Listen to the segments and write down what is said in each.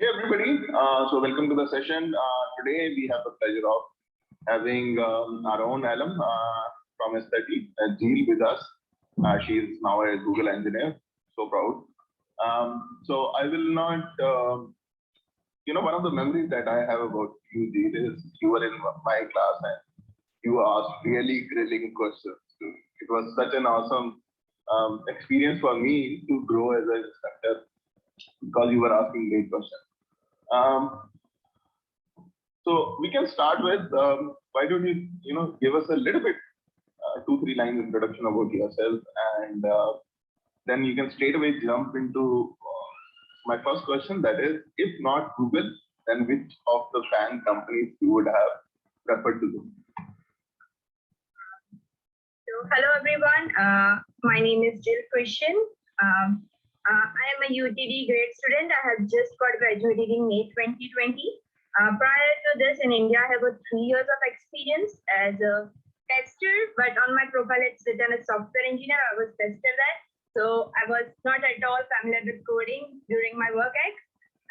Hey everybody, so welcome to the session. Today we have the pleasure of having our own alum from S30, Jeel with us. She is now a Google engineer, so proud. So I will not, one of the memories that I have about you, Jeel, is you were in my class and you asked really grilling questions. It was such an awesome experience for me to grow as an instructor because you were asking great questions. So we can start with why don't you give us a little bit 2-3 lines introduction about yourself, and then you can straight away jump into my first question, that is, if not Google, then which of the FAANG companies you would have preferred to do? So hello everyone, my name is Jeel. I am a UTD grade student. I have just got graduated in May 2020. Prior to this, in India, I have got 3 years of experience as a tester, but on my profile it's written as software engineer. I was tester there, so I was not at all familiar with coding during my work ex,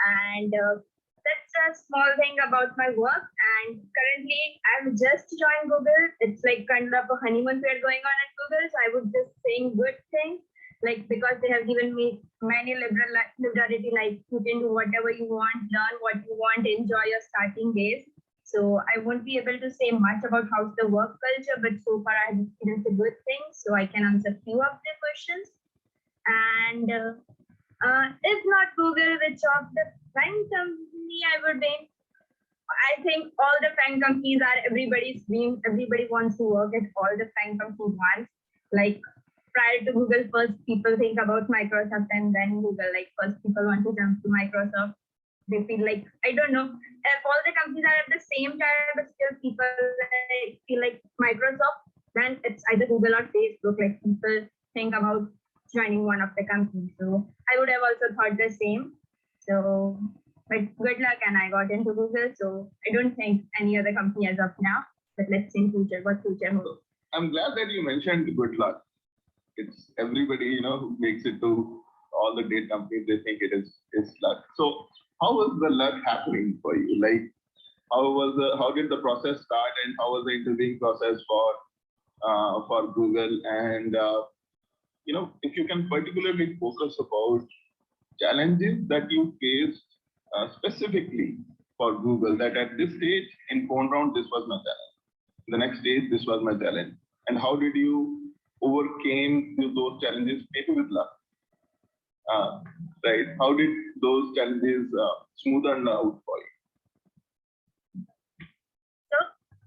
and that's a small thing about my work. And currently, I've just joined Google. It's like kind of a honeymoon period going on at Google, so I would just saying good things. Like, because they have given me many liberality, like you can do whatever you want, learn what you want, enjoy your starting days. So I won't be able to say much about how's the work culture, but so far I have experienced a good thing, so I can answer a few of the questions. And if not Google, which of the FAANG company I would be? I think all the FAANG companies are everybody's dream. Everybody wants to work at all the FAANG companies once. Like, prior to Google, first people think about Microsoft and then Google. Like, first people want to jump to Microsoft. They feel like, I don't know, if all the companies are at the same time, but still people feel like Microsoft, then it's either Google or Facebook. Like, people think about joining one of the companies. So I would have also thought the same. So, but good luck, and I got into Google. So I don't think any other company as of now, but let's see in future what future holds. I'm glad that you mentioned good luck. It's everybody, who makes it to all the great companies, they think it is luck. So how was the luck happening for you? Like, how did the process start, and how was the interviewing process for Google? And if you can particularly focus about challenges that you faced specifically for Google, that at this stage in phone round, this was my challenge. The next stage, this was my challenge. And how did you overcame those challenges, maybe with luck, right? How did those challenges smoothen out for you? So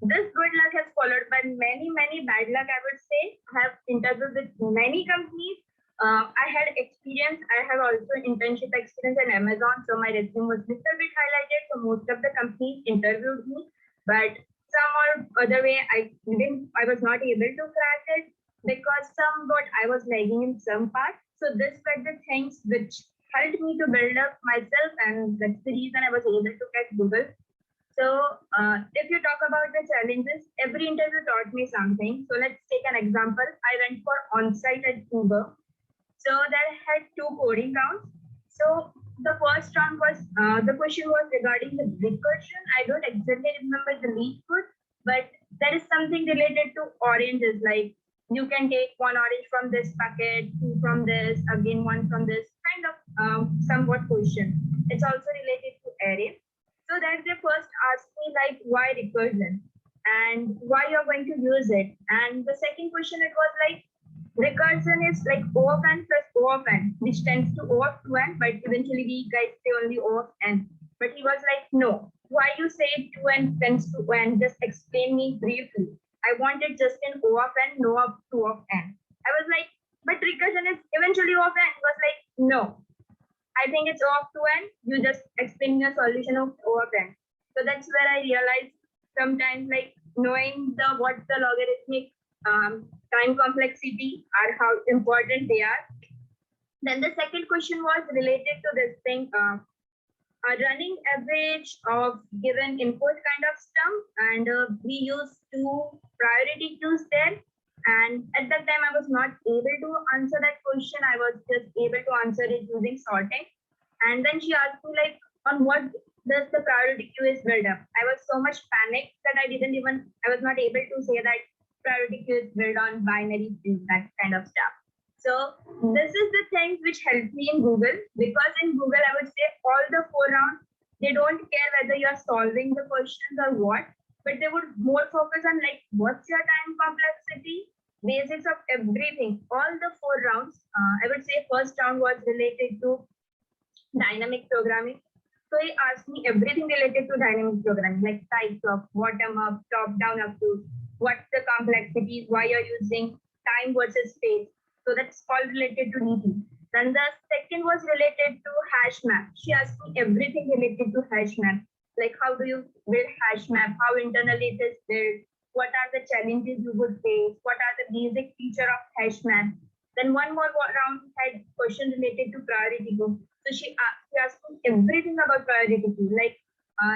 this good luck has followed by many bad luck, I would say. I have interviewed with many companies. I had experience. I have also internship experience in Amazon, so my resume was a little bit highlighted. So most of the companies interviewed me, but some or other way I was not able to crack it, because somewhat I was lagging in some part. So this were the things which helped me to build up myself, and that's the reason I was able to get Google. So if you talk about the challenges, every interview taught me something. So let's take an example. I went for on-site at Uber. So there had 2 coding rounds. So the first round was, the question was regarding the recursion. I don't exactly remember the lead code, but there is something related to oranges, like you can take 1 orange from this packet, 2 from this, again 1 from this, kind of somewhat question. It's also related to array. So that they first asked me like, why recursion and why you're going to use it. And the second question, it was like, recursion is like O of n plus O of n, which tends to O of 2n, but eventually we guys say only O of n. But he was like, no, why you say 2n tends to n? Just explain me briefly. I wanted just in O of n, no of 2 of n. I was like, but recursion is eventually O of n. He was like, no, I think it's O of 2n. You just explain your solution of O of n. So that's where I realized sometimes, like, knowing what the logarithmic time complexity are, how important they are. Then the second question was related to this thing, a running average of given input kind of stuff, and we used 2 priority queues there. And at that time, I was not able to answer that question. I was just able to answer it using sorting. And then she asked me like, on what does the priority queue is built up. I was so much panicked that I was not able to say that priority queue is built on binary trees, that kind of stuff. So this is the things which helped me in Google, because in Google, I would say all the 4 rounds, they don't care whether you're solving the questions or what, but they would more focus on like, what's your time complexity, basics of everything. All the 4 rounds, I would say first round was related to dynamic programming. So he asked me everything related to dynamic programming, like types of bottom up, top down approach, what's the complexities, why you're using time versus space. So that's all related to DT. Then the second was related to hash map. She asked me everything related to hash map, like how do you build hash map, how internally it is built, what are the challenges you would face, what are the basic feature of hash map. Then one more round had question related to priority group. So she asked me everything about priority queue. Like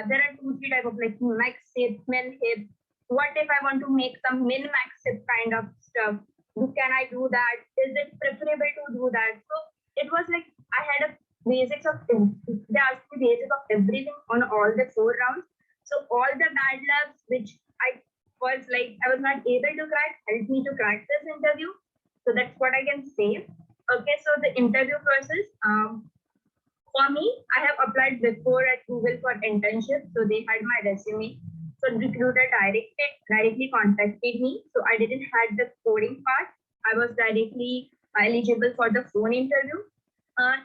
there are 2, 3 type of like max hip, min hip. What if I want to make some min max hip kind of stuff? Can I do that? Is it preferable to do that? So it was like I had a basics of they asked me basics of everything on all the 4 rounds. So all the bad luck which I was like I was not able to crack helped me to crack this interview. So that's what I can say. Okay, so the interview process. For me, I have applied before at Google for internship, so they had my resume. So recruiter directly contacted me. So I didn't had the coding part. I was directly eligible for the phone interview.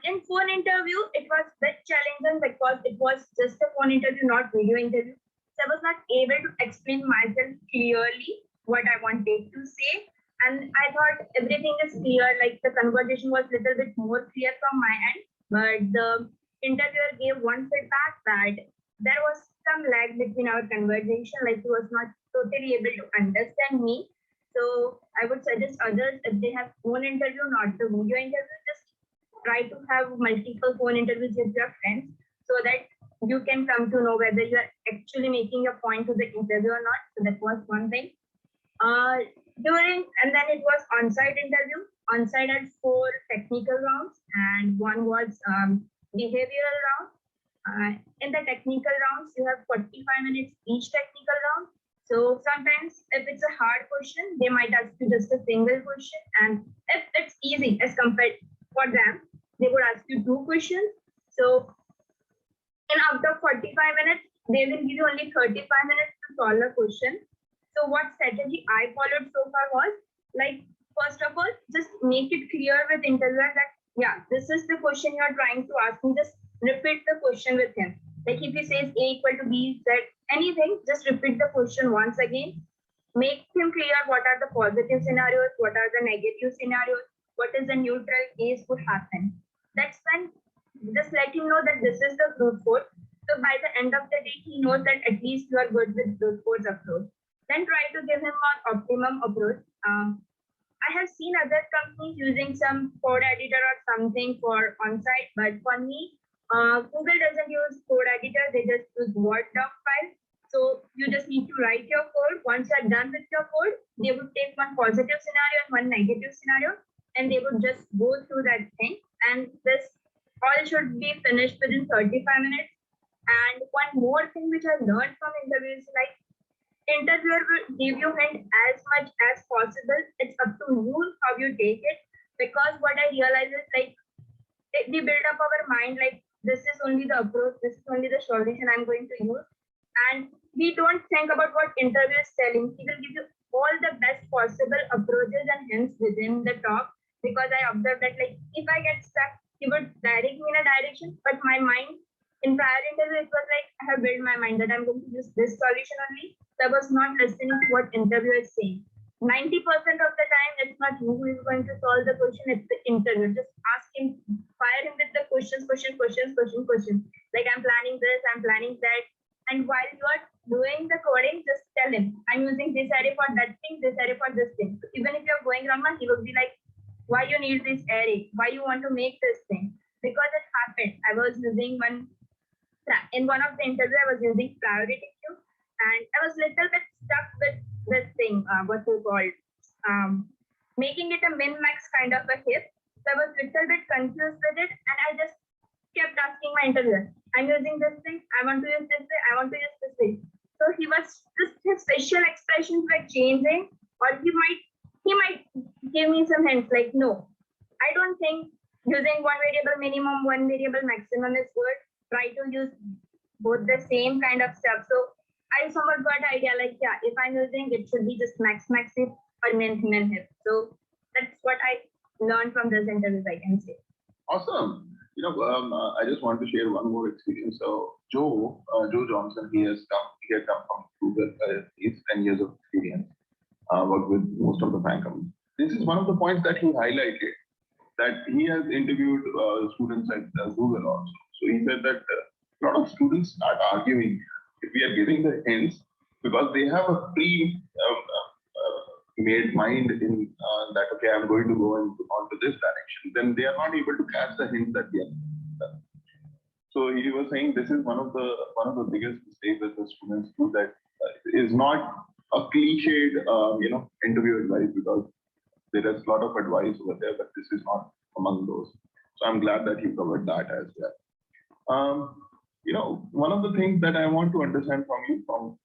In phone interview, it was a bit challenging because it was just a phone interview, not video interview. So I was not able to explain myself clearly what I wanted to say. And I thought everything is clear, like the conversation was a little bit more clear from my end, but the interviewer gave one feedback that there was some lag between our conversation, like he was not totally able to understand me. So I would suggest others, if they have phone interview, not the video interview, just try to have multiple phone interviews with your friends so that you can come to know whether you are actually making a point to the interview or not. So that was one thing. And then it was on-site interview. On-site had 4 technical rounds and one was behavioral round. In the technical rounds, you have 45 minutes each technical round. So sometimes if it's a hard question, they might ask you just a single question. And if it's easy as compared for them, they would ask you 2 questions. So in after 45 minutes, they will give you only 35 minutes to solve a question. So what strategy I followed so far was like, first of all, just make it clear with interviewer that, yeah, this is the question you're trying to ask me. Just repeat the question with him. Like if he says A equal to B, Z, anything, just repeat the question once again. Make him clear what are the positive scenarios, what are the negative scenarios, what is the neutral case would happen. That's when just let him know that this is the brute force. So by the end of the day, he knows that at least you are good with brute force approach. Then try to give him an optimum approach. I have seen other companies using some code editor or something for on-site, but for me, Google doesn't use code editor, they just use Word doc file. So you just need to write your code. Once you're done with your code, they would take one positive scenario and one negative scenario, and they would just go through that thing. And this all should be finished within 35 minutes. And one more thing which I learned from interviews, like interviewer will give you hint as much as possible. It's up to you how you take it. Because what I realize is like we build up our mind like this is only the approach, this is only the solution I'm going to use. And we don't think about what interviewer is telling. He will give you all the best possible approaches and hints within the talk. Because I observed that like if I get stuck, he would direct me in a direction, but my mind in prior interview, it was like I have built my mind that I'm going to use this solution only. So I was not listening to what interviewer is saying. 90% of the time, it's not you who is going to solve the question, it's the interviewer. Just ask him, fire him with the questions. Like I'm planning this, I'm planning that. And while you are doing the coding, just tell him, I'm using this array for that thing, this array for this thing. So even if you're going wrong, he will be like, why you need this array? Why you want to make this thing? Because it happened. I was using in one of the interviews, I was using priority queue, and I was little bit stuck with this thing, what you call, making it a min-max kind of a hip. So I was little bit confused with it, and I just kept asking my interviewer, I'm using this thing, I want to use this thing, I want to use this thing. So he was just his facial expressions were changing, or he might give me some hints like, no, I don't think using one variable minimum, one variable maximum is good. Try to use both the same kind of stuff. So I somewhat got idea like, yeah, if I'm using it should be just max if or min if. So that's what I learned from those interviews, I can say. Awesome. I just want to share one more experience. So Joe Johnson, he had come from Google. He's 10 years of experience. Worked with most of the bank companies. This is one of the points that he highlighted, that he has interviewed students at Google also. So he said that a lot of students start arguing if we are giving the hints because they have a made mind in that, okay, I'm going to go onto this direction. Then they are not able to catch the hints that we are. So he was saying this is one of the biggest mistakes that the students do, that is not a cliched interview advice, because there is a lot of advice over there, but this is not among those. So I'm glad that you covered that as well. One of the things that I want to understand from you, from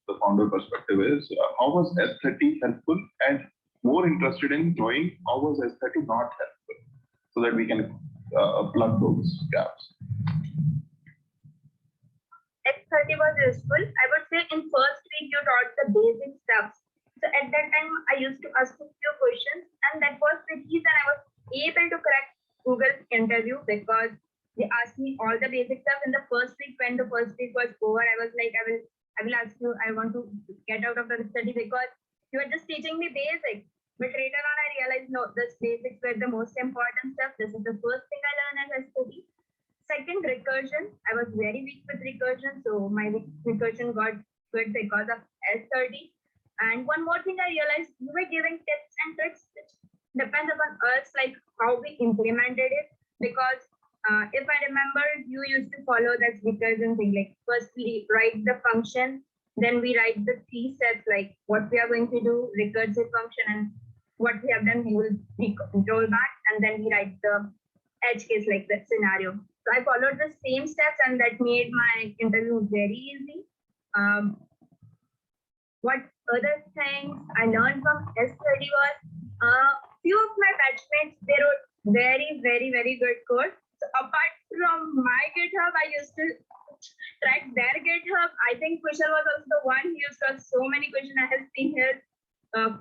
the founder perspective, is how was S30 helpful, and more interested in knowing how was S30 not helpful, so that we can plug those gaps. S30 was useful. I would say in first week you taught the basic stuff. So at that time I used to ask a few questions, and that was the reason I was able to crack Google interview, because they asked me all the basic stuff in the first week. When the first week was over, I was like, I will ask you, I want to get out of the study because you are just teaching me basics. But later on I realized, no, this basics were the most important stuff. This is the first thing I learned as a study. Second, recursion. I was very weak with recursion, so my recursion got good because of S30. And one more thing I realized, you were giving tips and tricks, which depends upon us, like how we implemented it. Because if I remember, you used to follow that recursion thing, like first we write the function, then we write the 3 steps, like what we are going to do, recursive function, and what we have done, we will roll back, and then we write the edge case, like that scenario. So I followed the same steps, and that made my interview very easy. What other things I learned from S30 was, few of my batchmates, they wrote very, very, very good code. So apart from my GitHub, I used to track their GitHub. I think Kushal was also the one who used to have so many questions. I have seen his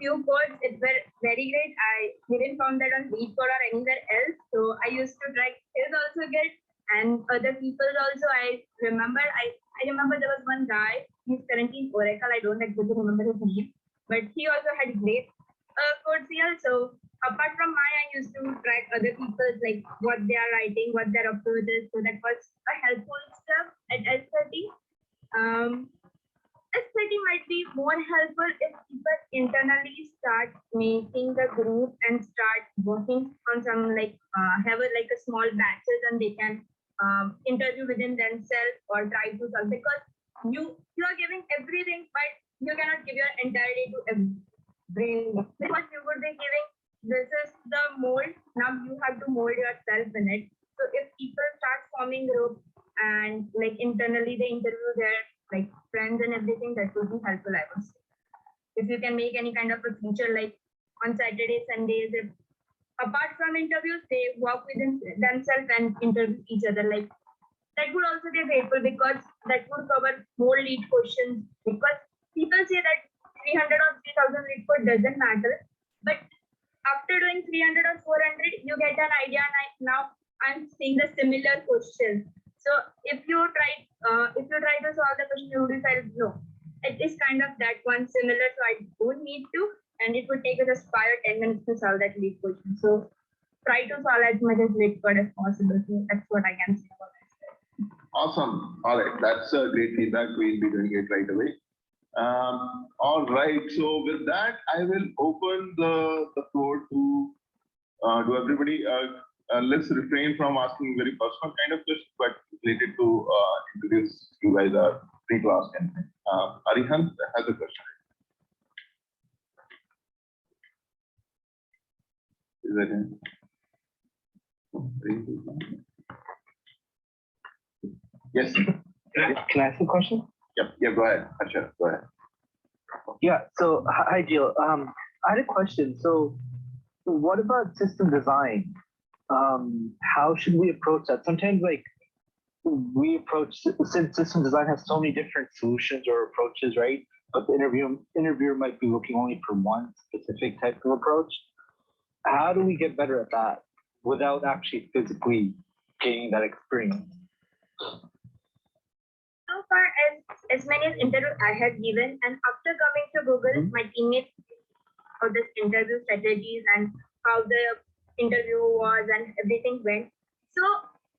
few codes. It were very great. I didn't found that on LeetCode or anywhere else. So I used to track his also Git, and other people also. I remember there was one guy, he's currently in Oracle. I don't exactly remember his name, but he also had great code CL. So apart from mine, I used to track other people's, like what they are writing, what their approach is. So that was a helpful stuff at S30. S30 might be more helpful if people internally start making the group and start working on some, like have a small batches, and they can interview within themselves or try to solve, because you are giving everything, but you cannot give your entire day to everything, because you would be giving, this is the mold, now you have to mold yourself in it. So if people start forming groups and like internally they interview their like friends and everything, that would be helpful, I would say. If you can make any kind of a feature, like on Saturdays, Sundays, if apart from interviews, they work within themselves and interview each other, like that would also be grateful, because that would cover more lead questions. Because people say that 300 or 3000 lead code doesn't matter, but after doing 300 or 400, you get an idea, and now I'm seeing the similar questions. So if you try to solve the question, you will decide, no, it is kind of that one similar, so I don't need to, and it would take us just 5 or 10 minutes to solve that lead question. So try to solve as much as lead code as possible. So that's what I can say about this. Awesome. All right, that's a great feedback. We'll be doing it right away. All right. So with that, I will open the floor to everybody. Let's refrain from asking very personal kind of questions, but related to interviews. You guys are free to ask anything. Arihant has a question. Is that in? Yes. Can I ask a question? Yep. Yeah, go ahead. Harsha, go ahead. Yeah. So hi, Jeel. I had a question. So, what about system design? How should we approach that? Sometimes, like, we approach, since system design has so many different solutions or approaches, right? But the interviewer might be looking only for one specific type of approach. How do we get better at that without actually physically gaining that experience? So far as many as interviews I had given, and after coming to Google, my teammates of this interview strategies and how the interview was and everything went. So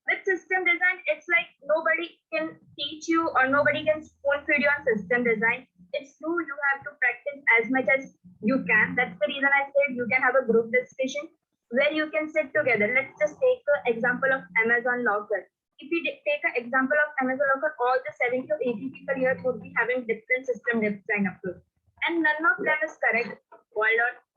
with system design, it's like nobody can teach you or nobody can spoon feed you on system design. It's you have to practice as much as you can. That's the reason I said you can have a group discussion where you can sit together. Let's just take the example of Amazon Locker. If you take an example of Amazon Locker, all the 70 to 80 people here would be having different system design approach. And none of them is correct.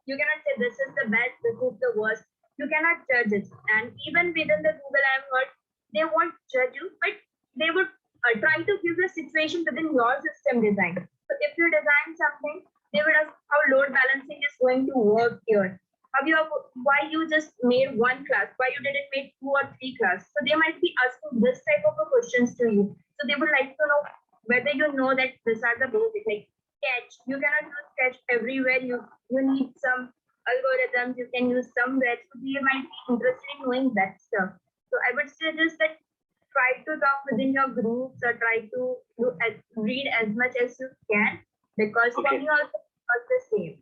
You cannot say this is the best, this is the worst. You cannot judge it. And even within the Google, I've heard they won't judge you, but they would try to give you a situation within your system design. So if you design something, they would ask how load balancing is going to work here. Why you just made one class? Why you didn't make 2 or 3 classes? So they might be asking this type of questions to you. So they would like to know whether you know that these are the basic, like Sketch. You cannot use Sketch everywhere. You need some algorithms. You can use somewhere. So they might be interested in knowing that stuff. So I would suggest that try to talk within your groups or try to read as much as you can, because then you also are the same.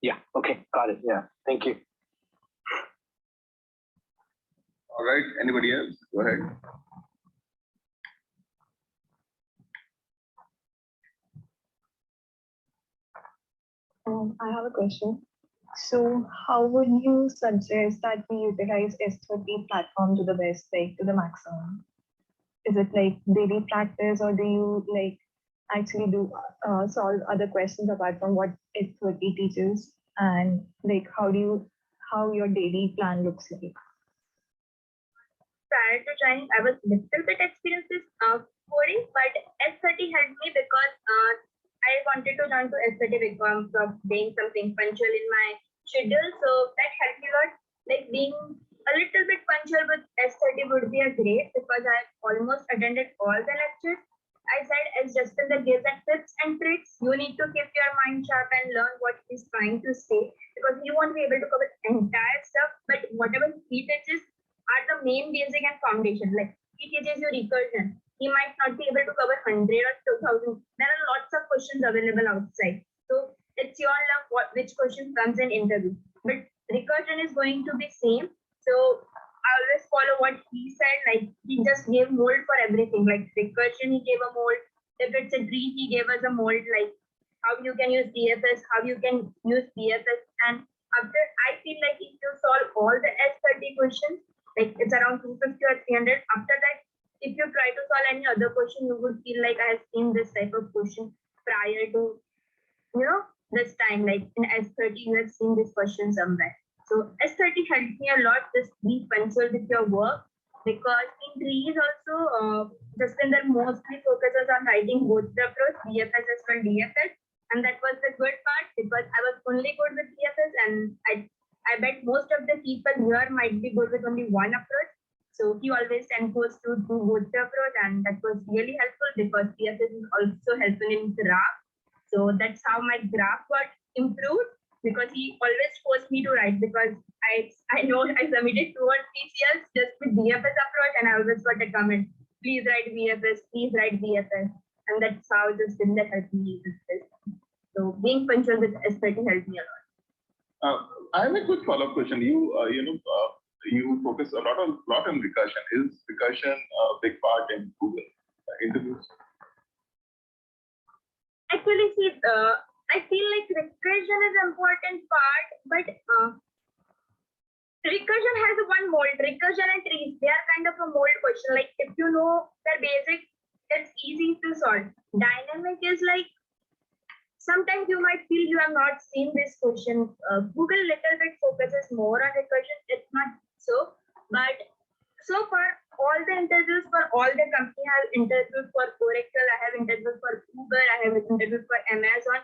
Yeah. Okay. Got it. Yeah. Thank you. All right. Anybody else? Go ahead. I have a question. So how would you suggest that we utilize S30 platform to the best, like to the maximum? Is it like daily practice, or do you like actually do solve other questions apart from what S30 teaches? And like how your daily plan looks like? Prior to joining, I was little bit experienced with coding, but S30 helped me because I wanted to join to S30 because of being something punctual in my schedule. So that helped me a lot. Like being a little bit punctual with S30 would be a great, because I almost attended all the lectures. I said, as Justin that gives that tips and tricks, you need to keep your mind sharp and learn what he's trying to say, because he won't be able to cover entire stuff, but whatever he teaches are the main basic and foundation. Like he teaches you recursion. He might not be able to cover 100 or 2000. There are lots of questions available outside. So it's your luck which question comes in interview. But recursion is going to be same. So I always follow what he said. Like he just gave mold for everything. Like recursion, he gave a mold. If it's a tree, he gave us a mold. Like how you can use DFS, how you can use DFS. And after, I feel like if you solve all the S30 questions, like it's around 250 or 300. After that, if you try to solve any other question, you would feel like I have seen this type of question prior to, this time. Like in S30, you have seen this question somewhere. So S30 helped me a lot. Just be punctual with your work, because in trees also, Jaspinder mostly focuses on writing both the approach, BFS as well DFS. And that was the good part, because I was only good with DFS, and I bet most of the people here might be good with only one approach. So he always encouraged to do both the approach, and that was really helpful, because DFS is also helpful in graph. So that's how my graph got improved, because he always forced me to write, because I know I submitted 2 or 3 CLs just with DFS approach, and I always got a comment, please write BFS, please write BFS. And that's how this Tinder helped me with this. So being punctual with S30 helped me a lot. I have a quick follow-up question. You focus a lot on recursion. Is recursion a big part in Google interviews? Actually, see, I feel like recursion is an important part, but recursion has one mold. Recursion and trees, they are kind of a mold question. Like if you know the basic, it's easy to solve. Dynamic is like, sometimes you might feel you have not seen this question. Google little bit focuses more on recursion. It's not so, but so far all the interviews for all the company. I have interviewed for Oracle, I have interviewed for Uber, I have interviewed for Amazon.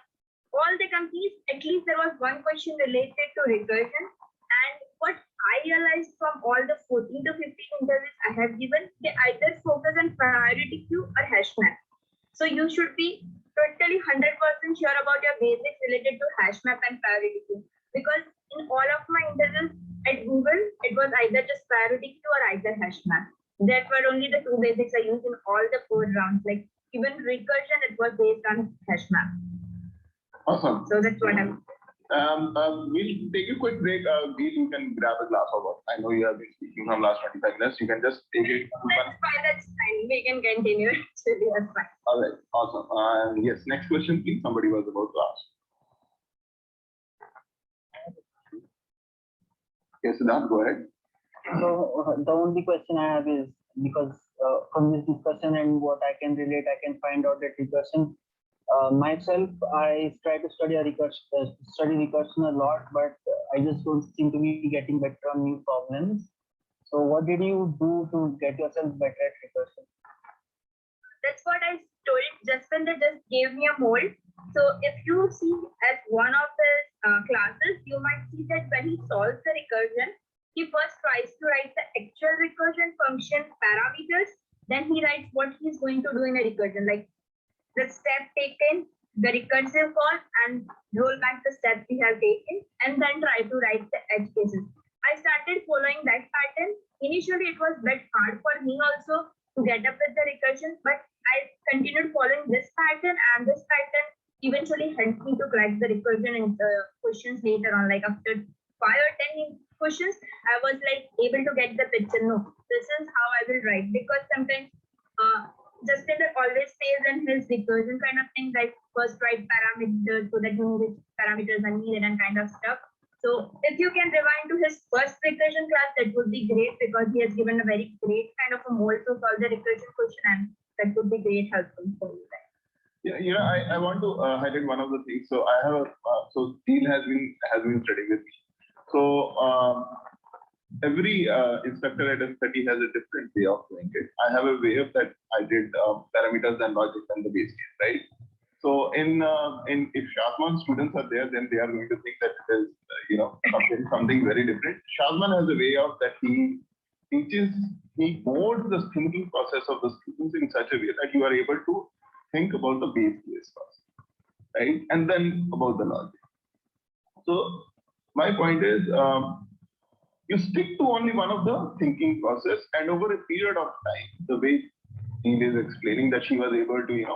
All the companies, at least there was one question related to recursion. And what I realized from all the 14 to 15 interviews I have given, they either focus on priority queue or hash map. So you should be totally 100% sure about your basics related to hash map and priority queue. Because in all of my interviews at Google, it was either just priority queue or either hash map. That were only the two basics I used in all the 4 rounds. Like even recursion, it was based on hash map. Awesome. So that's what I'm. We'll take a quick break. Jeel, you can grab a glass of water. I know you have been speaking from last 25 minutes. You can just take it. That's fine. We can continue. Actually, that's fine. All right. Awesome. Yes. Next question, please. Somebody was about to ask. Yes, Siddharth, go ahead. So the only question I have is because from this discussion and what I can relate, I can find out that recursion. Myself, I try to study recursion a lot, but I just don't seem to be getting better on new problems. So what did you do to get yourself better at recursion? That's what I told Justin. They just gave me a mold. So if you see as one of the classes, you might see that when he solves the recursion, he first tries to write the actual recursion function parameters. Then he writes what he's going to do in a recursion, like the step taken, the recursive call, and roll back the steps we have taken, and then try to write the edge cases. I started following that pattern. Initially, it was a bit hard for me also to get up with the recursion, but I continued following this pattern, and this pattern eventually helped me to crack the recursion in the questions later on. Like after 5 or 10 questions, I was like able to get the picture. No, this is how I will write, because sometimes Justin always says in his recursion kind of thing, like first write parameters so that you know which parameters are needed and kind of stuff. So if you can rewind to his first recursion class, that would be great, because he has given a very great kind of a mold to solve the recursion question, and that would be great helpful for you guys. Yeah, I want to highlight one of the things. So I have so Jeel has been studying with me. So every instructor at a study has a different way of doing it. I have a way of that I did parameters and logic and the base case, right? So in if Shazman students are there, then they are going to think that it is something very different. Shazman has a way of that he molds the thinking process of the students in such a way that you are able to think about the base case first, right? And then about the logic. So my point is, you stick to only one of the thinking process, and over a period of time, the way Jeel is explaining that she was able to,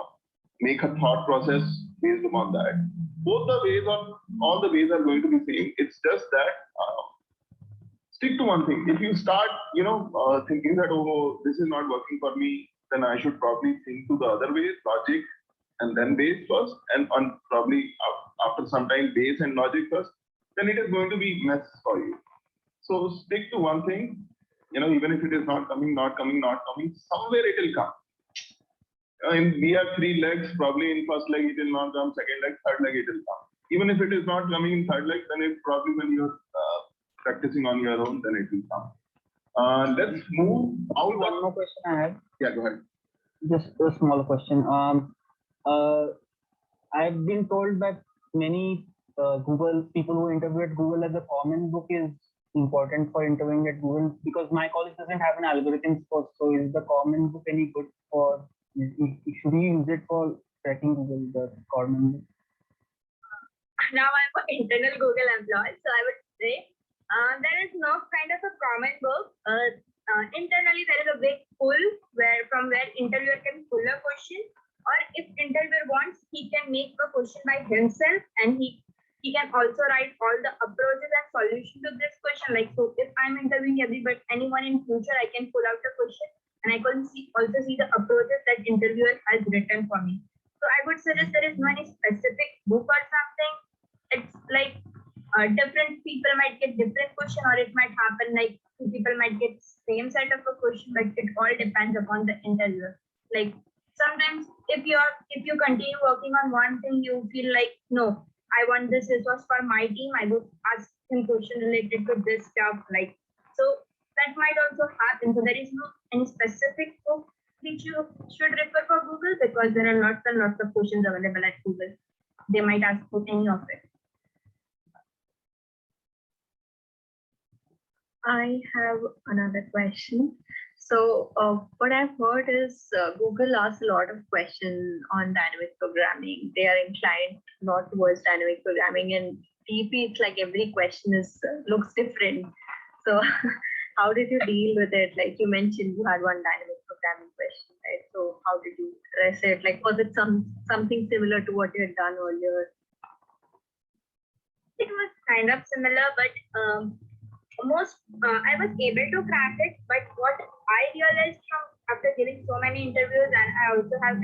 make a thought process based upon that. Both the ways or all the ways are going to be same. It's just that stick to one thing. If you start, thinking that, oh, this is not working for me, then I should probably think to the other ways, logic and then base first, and probably after some time base and logic first, then it is going to be mess for you. So stick to one thing, even if it is not coming, somewhere it will come. And we have 3 legs, probably in first leg it will not come, second leg, third leg it will come. Even if it is not coming in third leg, then it probably when you're practicing on your own, then it will come. Let's move out. One more question I have. Yeah, go ahead. Just a small question. I've been told that many Google people who interview at Google as a common book is important for interviewing at Google, because my college doesn't have an algorithms course. So is the common book any good for? Should we use it for tracking Google, the common book? Now I'm an internal Google employee, so I would say there is no kind of a common book. Internally, there is a big pool from where interviewer can pull a question, or if interviewer wants, he can make a question by himself, and he can also write all the approaches and solutions to this question. Like, so if I'm interviewing anyone in future, I can pull out the question, and I can also see the approaches that interviewer has written for me. So I would suggest there is no any specific book or something. It's like different people might get different question, or it might happen like 2 people might get same set of a question, but it all depends upon the interviewer. Like sometimes if you continue working on one thing, you feel like, no, I want this was for my team, I would ask him question related to this stuff. Like, so that might also happen. So there is no any specific book which you should refer for Google, because there are lots and lots of questions available at Google. They might ask for any of it. I have another question. So what I've heard is Google asks a lot of questions on dynamic programming. They are inclined a lot towards dynamic programming, and DP, it's like every question is looks different. So how did you deal with it? Like you mentioned, you had one dynamic programming question, right? So how did you address it? Like was it something similar to what you had done earlier? It was kind of similar, but I was able to crack it. But what I realized from after giving so many interviews, and I also have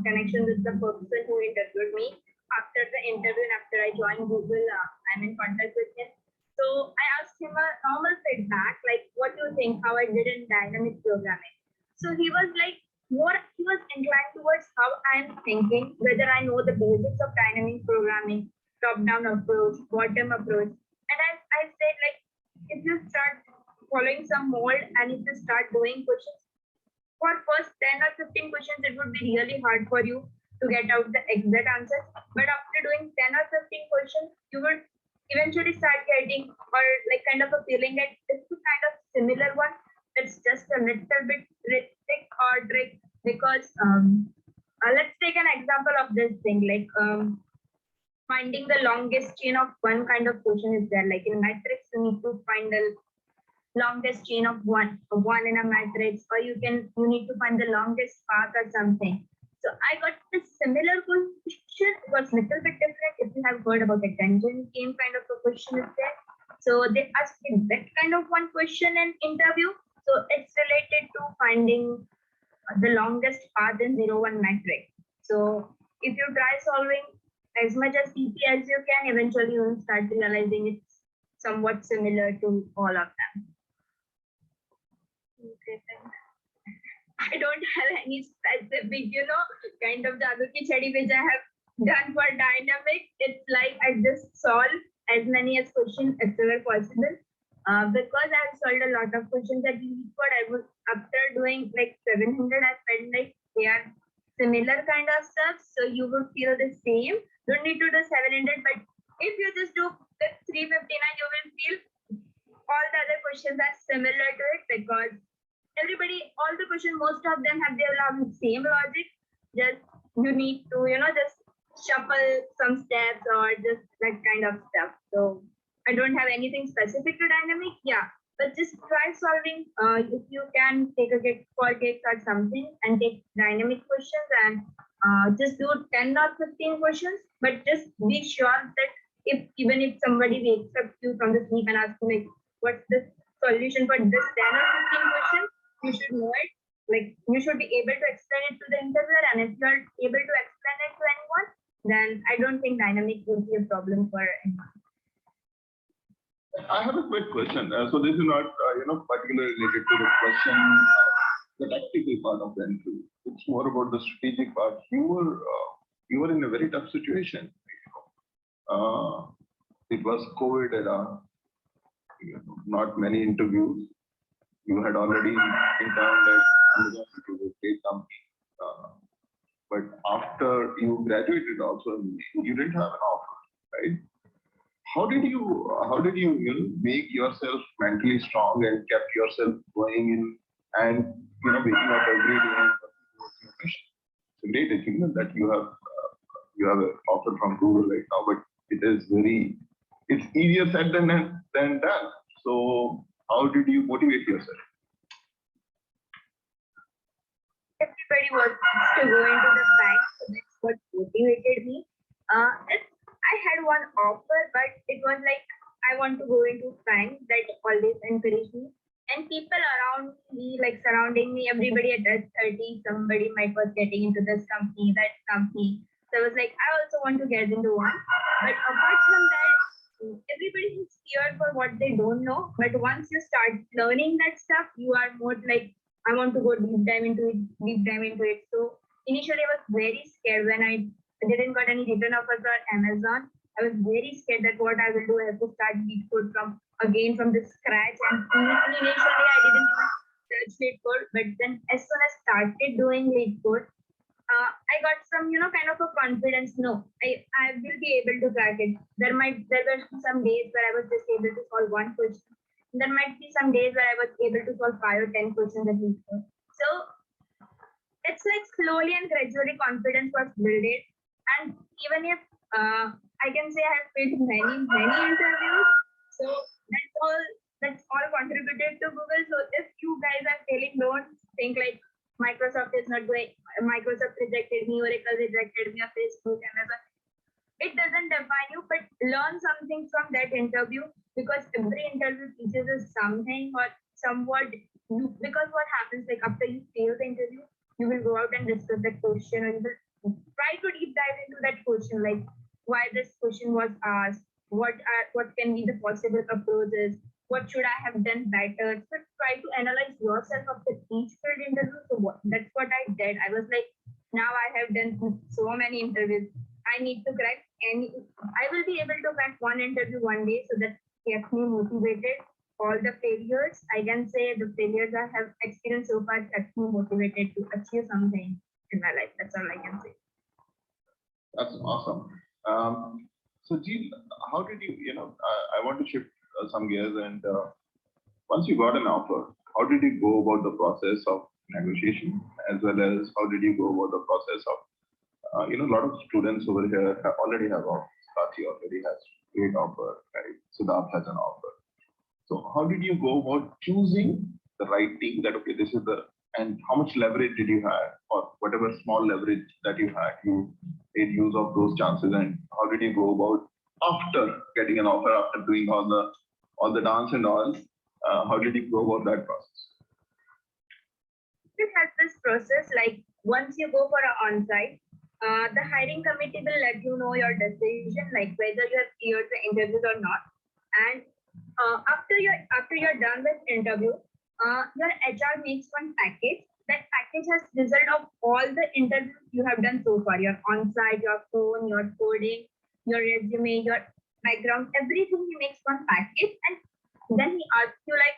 connection with the person who interviewed me after the interview, and after I joined Google, I'm in contact with him. So I asked him a normal feedback, like, what do you think how I did in dynamic programming? So he was like, he was inclined towards how I'm thinking, whether I know the basics of dynamic programming, top-down approach, bottom approach. And I said, like, if you start following some mold and if you start doing questions, for first 10 or 15 questions, it would be really hard for you to get out the exact answers. But after doing 10 or 15 questions, you would eventually start getting, or like kind of a feeling that it's a kind of similar one. It's just a little bit trick or trick, because let's take an example of this thing, like finding the longest chain of one kind of question is there. Like in matrix, you need to find the longest chain of one in a matrix, or you need to find the longest path or something. So I got the similar question. It was little bit different. If you have heard about the dungeon game kind of a question is there. So they asked me that kind of one question in interview. So it's related to finding the longest path in 0-1 matrix. So if you try solving as much as DP as you can, eventually you will start realizing it's somewhat similar to all of them. Okay, thanks. I don't have any specific, kind of the Aduki Chedi which I have done for dynamic. It's like I just solve as many as questions as ever possible. Because I've solved a lot of questions at Leadford, I was after doing like 700, I felt like they are similar kind of stuff. So you would feel the same. Don't need to do 700, but if you just do 359, you will feel all the other questions are similar to it, because all the questions, most of them have the same logic. Just you need to, just shuffle some steps or just that kind of stuff. So I don't have anything specific to dynamic. Yeah, but just try solving. If you can take a for cakes or something and take dynamic questions and just do 10 or 15 questions, but just be sure that even if somebody wakes up you from the sleep and asks you like, what's the solution for this 10 or 15 questions, you should know it. Like you should be able to explain it to the interviewer, and if you're able to explain it to anyone, then I don't think dynamic will be a problem for anyone. I have a quick question. So this is not, particularly related to the question, the tactical part of the interview. It's more about the strategic part. You were in a very tough situation. It was COVID era. Not many interviews. You had already interned at Amazon, which was a great company. But after you graduated also, you didn't have an offer, right? How did you make yourself mentally strong and kept yourself going in and waking up every day and working towards your mission? It's a great achievement that you have an offer from Google right now, but it's easier said than done. So how did you motivate yourself? Everybody wants to go into the bank, so that's what motivated me. I had one offer, but it was like I want to go into bank. That always encouraged me. And people around me, like surrounding me, everybody at 30, somebody might was getting into this company, that company. So I was like, I also want to get into one. But apart from that, everybody is scared for what they don't know. But once you start learning that stuff, you are more like, I want to go deep dive into it. So initially I was very scared when I didn't got any return offer for Amazon. I was very scared that what I will do, I have to start Leadcode from again from the scratch. And initially, I didn't even touch lead code, but then as soon as I started doing lead code, I got some, kind of a confidence. No, I will be able to crack it. There were some days where I was just able to solve one question. There might be some days where I was able to solve 5 or 10 questions at least. So it's like slowly and gradually confidence was built. And even if I can say I have faced many interviews, so that's all contributed to Google. So if you guys are failing, don't think like Microsoft is not going. Microsoft rejected me, Oracle rejected me, or Facebook, Amazon. It doesn't define you, but learn something from that interview, because every interview teaches us something or somewhat. Because what happens, like after you fail the interview, you will go out and discuss that question, and you will try to deep dive into that question, like why this question was asked, what can be the possible approaches, what should I have done better. So try to analyze yourself after each field interview. So that's what I did. I was like, now I have done so many interviews. I need to crack any. I will be able to crack one interview one day. So that kept me motivated. All the failures, I can say the failures I have experienced so far kept me motivated to achieve something in my life. That's all I can say. That's awesome. So, Jeel, how did you, I want to shift some gears, and once you got an offer, how did you go about the process of negotiation, as well as how did you go about the process of, a lot of students over here already have offers. Prachi already has great offer, right? Siddharth has an offer. So how did you go about choosing the right team that, okay, this is and how much leverage did you have, or whatever small leverage that you had, you made use of those chances, and how did you go about after getting an offer, after doing all the dance and all, how did you go about that process? You have this process, like once you go for an on-site, the hiring committee will let you know your decision, like whether you have cleared the interviews or not. And after you're done with interview, your HR makes one package. That package has result of all the interviews you have done so far, your on-site, your phone, your coding, your resume, your background, everything. He makes one package, and then he asks you like,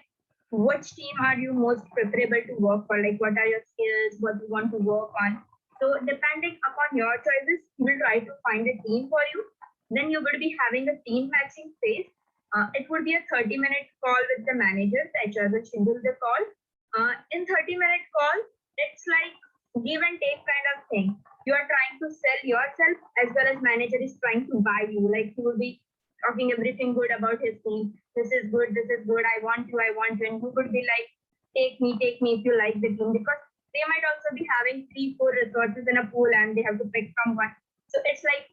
which team are you most preferable to work for? Like, what are your skills? What you want to work on? So depending upon your choices, he will try to find a team for you. Then you will be having a team matching phase. It would be a 30-minute call with the manager. The HR will schedule the call. In 30-minute call, it's like give and take kind of thing. You are trying to sell yourself, as well as manager is trying to buy you. Like, he will be talking everything good about his team. This is good. I want you. And you could be like, take me if you like the team, because they might also be having 3-4 resources in a pool and they have to pick from one. So it's like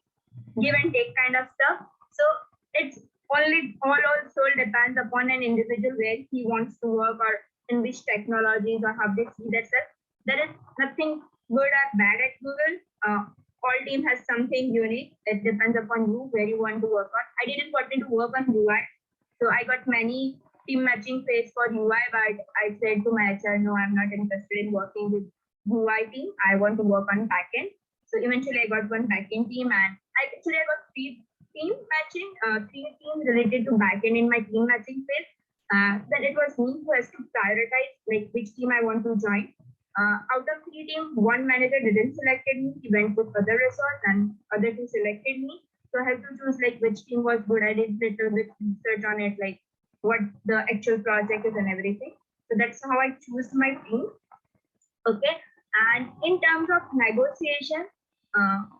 give and take kind of stuff. So it's all also depends upon an individual where he wants to work, or in which technologies, or how they see themselves. There is nothing good or bad at Google. All team has something unique. It depends upon you where you want to work on. I didn't want to work on UI, so I got many team matching phase for UI, but I said to my HR, no, I'm not interested in working with UI team. I want to work on backend. So eventually I got one backend team, and I got 3 team matching, 3 teams related to backend in my team matching phase. Then it was me who has to prioritize like which team I want to join. Out of 3 teams, one manager didn't select me. He went with other resource, and other 2 selected me. So I had to choose like which team was good. I did little bit research on it, like what the actual project is and everything. So that's how I choose my team. Okay. And in terms of negotiation,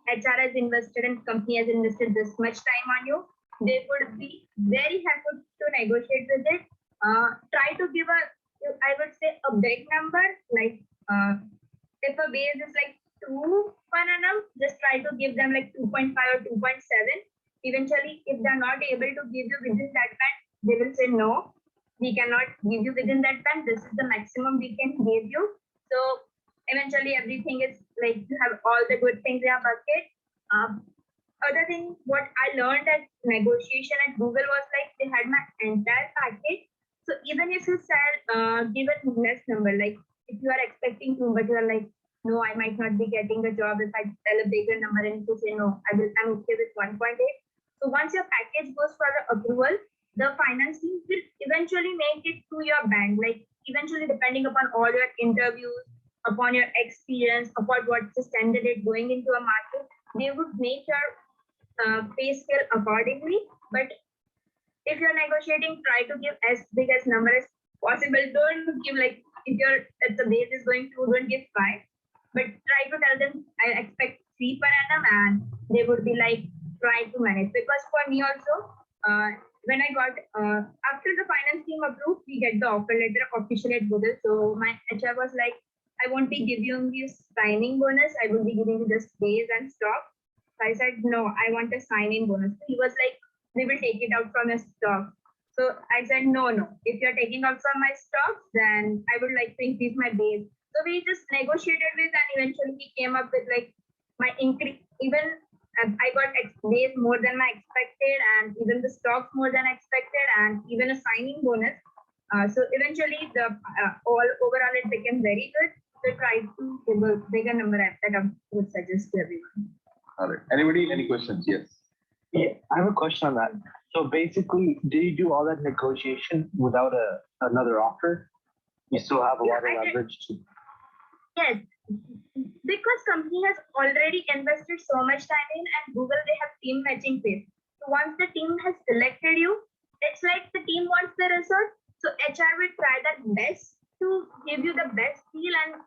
HR has invested and company has invested this much time on you. They would be very happy to negotiate with it. Try to give I would say a big number, like if a base is like 2 per annum, just try to give them like 2.5 or 2.7. Eventually, if they're not able to give you within that band, they will say no, we cannot give you within that band. This is the maximum we can give you. So eventually everything is like you have all the good things in your bucket. Other thing, what I learned at negotiation at Google was like they had my entire package. So even if you sell, give a less number, like if you are expecting 2, but you are like, no, I might not be getting a job if I tell a bigger number, and you say no, I'm okay with 1.8. So once your package goes for the approval, the finance team will eventually make it to your band, like eventually depending upon all your interviews, upon your experience, upon what's the standard rate going into a market, they would make your pay scale accordingly. But if you're negotiating, try to give as big as number as possible. Don't give like if if the base is going to, don't give 5, but try to tell them I expect 3 per annum, and they would be like try to manage. Because for me also, when I got after the finance team approved, we get the offer letter officially at Google. So my HR was like, I won't be giving you signing bonus. I will be giving you just base and stock. So I said no, I want a signing bonus. He was like, we will take it out from your stock. So I said, no. If you're taking out from my stocks, then I would like to increase my base. So we just negotiated with, and eventually he came up with like my increase. Even I got base more than I expected, and even the stocks more than expected, and even a signing bonus. So eventually the all overall it became very good. So try to give a bigger number that I would suggest to everyone. All right. Anybody? Any questions? Yes. Yeah, I have a question on that. So basically, did you do all that negotiation without another offer? You still have a lot of leverage to. Yes, because company has already invested so much time in, and Google, they have team matching phase. So once the team has selected you, it's like the team wants the result. So HR will try their best to give you the best deal and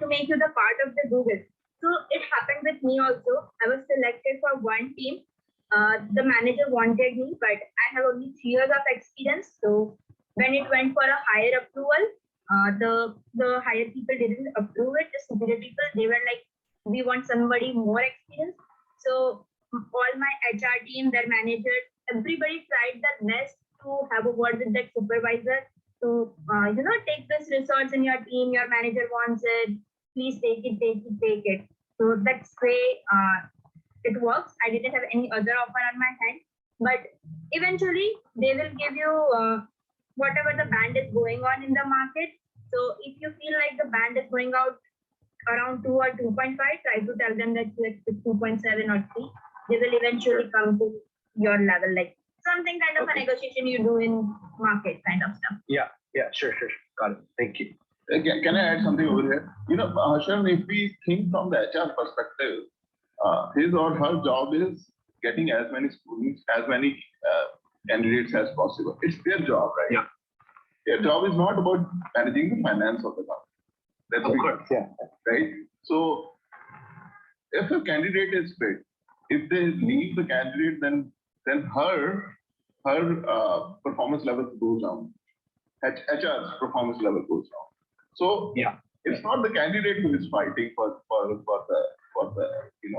to make you the part of the Google. So it happened with me also. I was selected for one team. The manager wanted me, but I have only 3 years of experience. So when it went for a higher approval, the higher people didn't approve it. The superior people, they were like, we want somebody more experienced. So all my HR team, their managers, everybody tried their best to have a word with that supervisor to take this resource in your team. Your manager wants it. Please take it. So that's way it works. I didn't have any other offer on my hand, but eventually they will give you whatever the band is going on in the market. So if you feel like the band is going out around 2 or 2.5, try to tell them that it's 2.7 or 3. They will eventually come to your level, like something kind of a negotiation you do in market kind of stuff. Yeah, sure. Got it. Thank you. Can I add something over here? Harshan, if we think from the HR perspective, his or her job is getting as many students, as many candidates as possible. It's their job, right? Yeah. Their job is not about managing the finance of the company. That's Of course, yeah. Right? So if a candidate is fit, if they leave the candidate, then her performance level goes down. HR's performance level goes down. So yeah, it's not the candidate who is fighting for the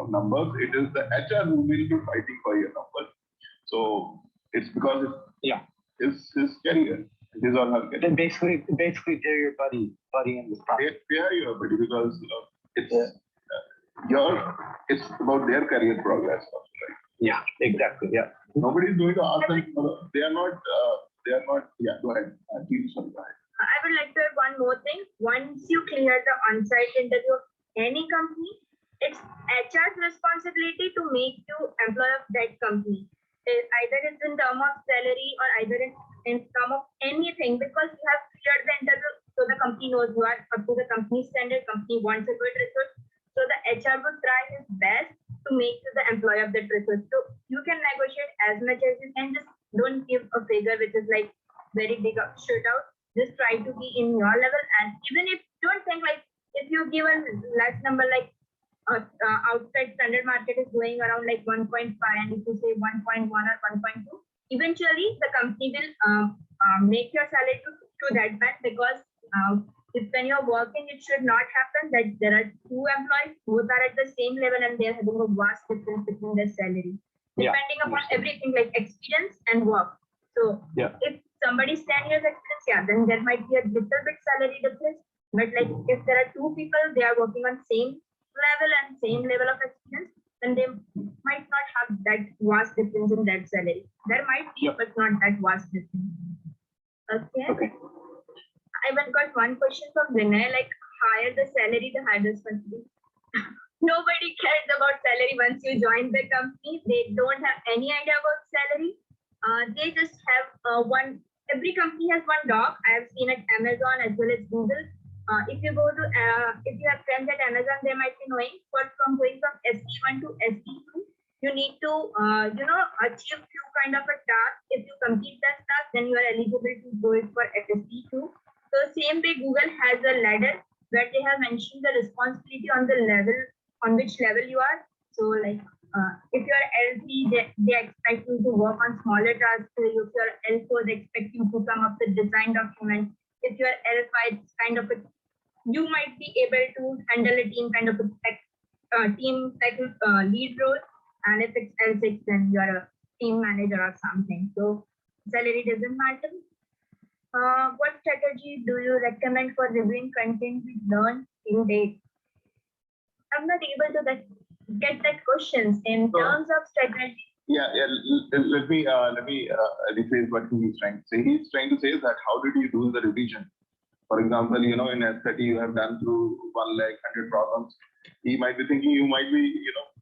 numbers. It is the HR who will be fighting for your numbers. So it's because it's his career, his or her career. Then basically they're your buddy in this process. They are your buddy because it's it's about their career progress also, right? Yeah, exactly. Yeah. Nobody is going to ask them. They are not. Yeah. Go ahead. Sorry, go ahead. I would like to add one more thing. Once you clear the on-site interview of any company, it's HR's responsibility to make you employee of that company. Either it's in terms of salary or either in terms of anything, because you have cleared the interview, so the company knows you are up to the company standard. Company wants a good resource, so the HR would try his best to make you the employee of that resource. So you can negotiate as much as you can. Just don't give a figure which is like very big shootout. Just try to be in your level, and even if don't think like if you give a less number, like outside standard market is going around like 1.5, and if you say 1.1 or 1.2, eventually the company will make your salary to that band, because if when you're working, it should not happen that there are 2 employees both are at the same level and they're having a vast difference between their salary, depending upon everything like experience and work. So if somebody's 10 years experience, then there might be a little bit salary difference. But like if there are 2 people, they are working on same level and same level of experience, then they might not have that vast difference in that salary. There might be, but not that vast difference. Okay. I even got one question from Vinay, like higher the salary, the higher the responsibility. Nobody cares about salary once you join the company. They don't have any idea about salary. They just have one. Every company has one doc. I have seen at Amazon as well as Google. If you go to, if you have friends at Amazon, they might be knowing. But from going from SD1 to SD2, you need to, achieve few kind of a task. If you complete that task, then you are eligible to go it for SD2. So same way, Google has a ladder where they have mentioned the responsibility on the level on which level you are. So like if you are L3, they expect you to work on smaller tasks. If you are L4, they expect you to come up with design documents. If you are L5, it's kind of a, you might be able to handle a team kind of a team lead role. And if it's L6, then you are a team manager or something. So salary doesn't matter. What strategy do you recommend for reviewing content we learned in date? I'm not able to get that questions in terms of strategy. Yeah. Let me rephrase what he's trying to say. He's trying to say that how did you do the revision? For example, in S30 you have done through 100 problems. He might be thinking you might be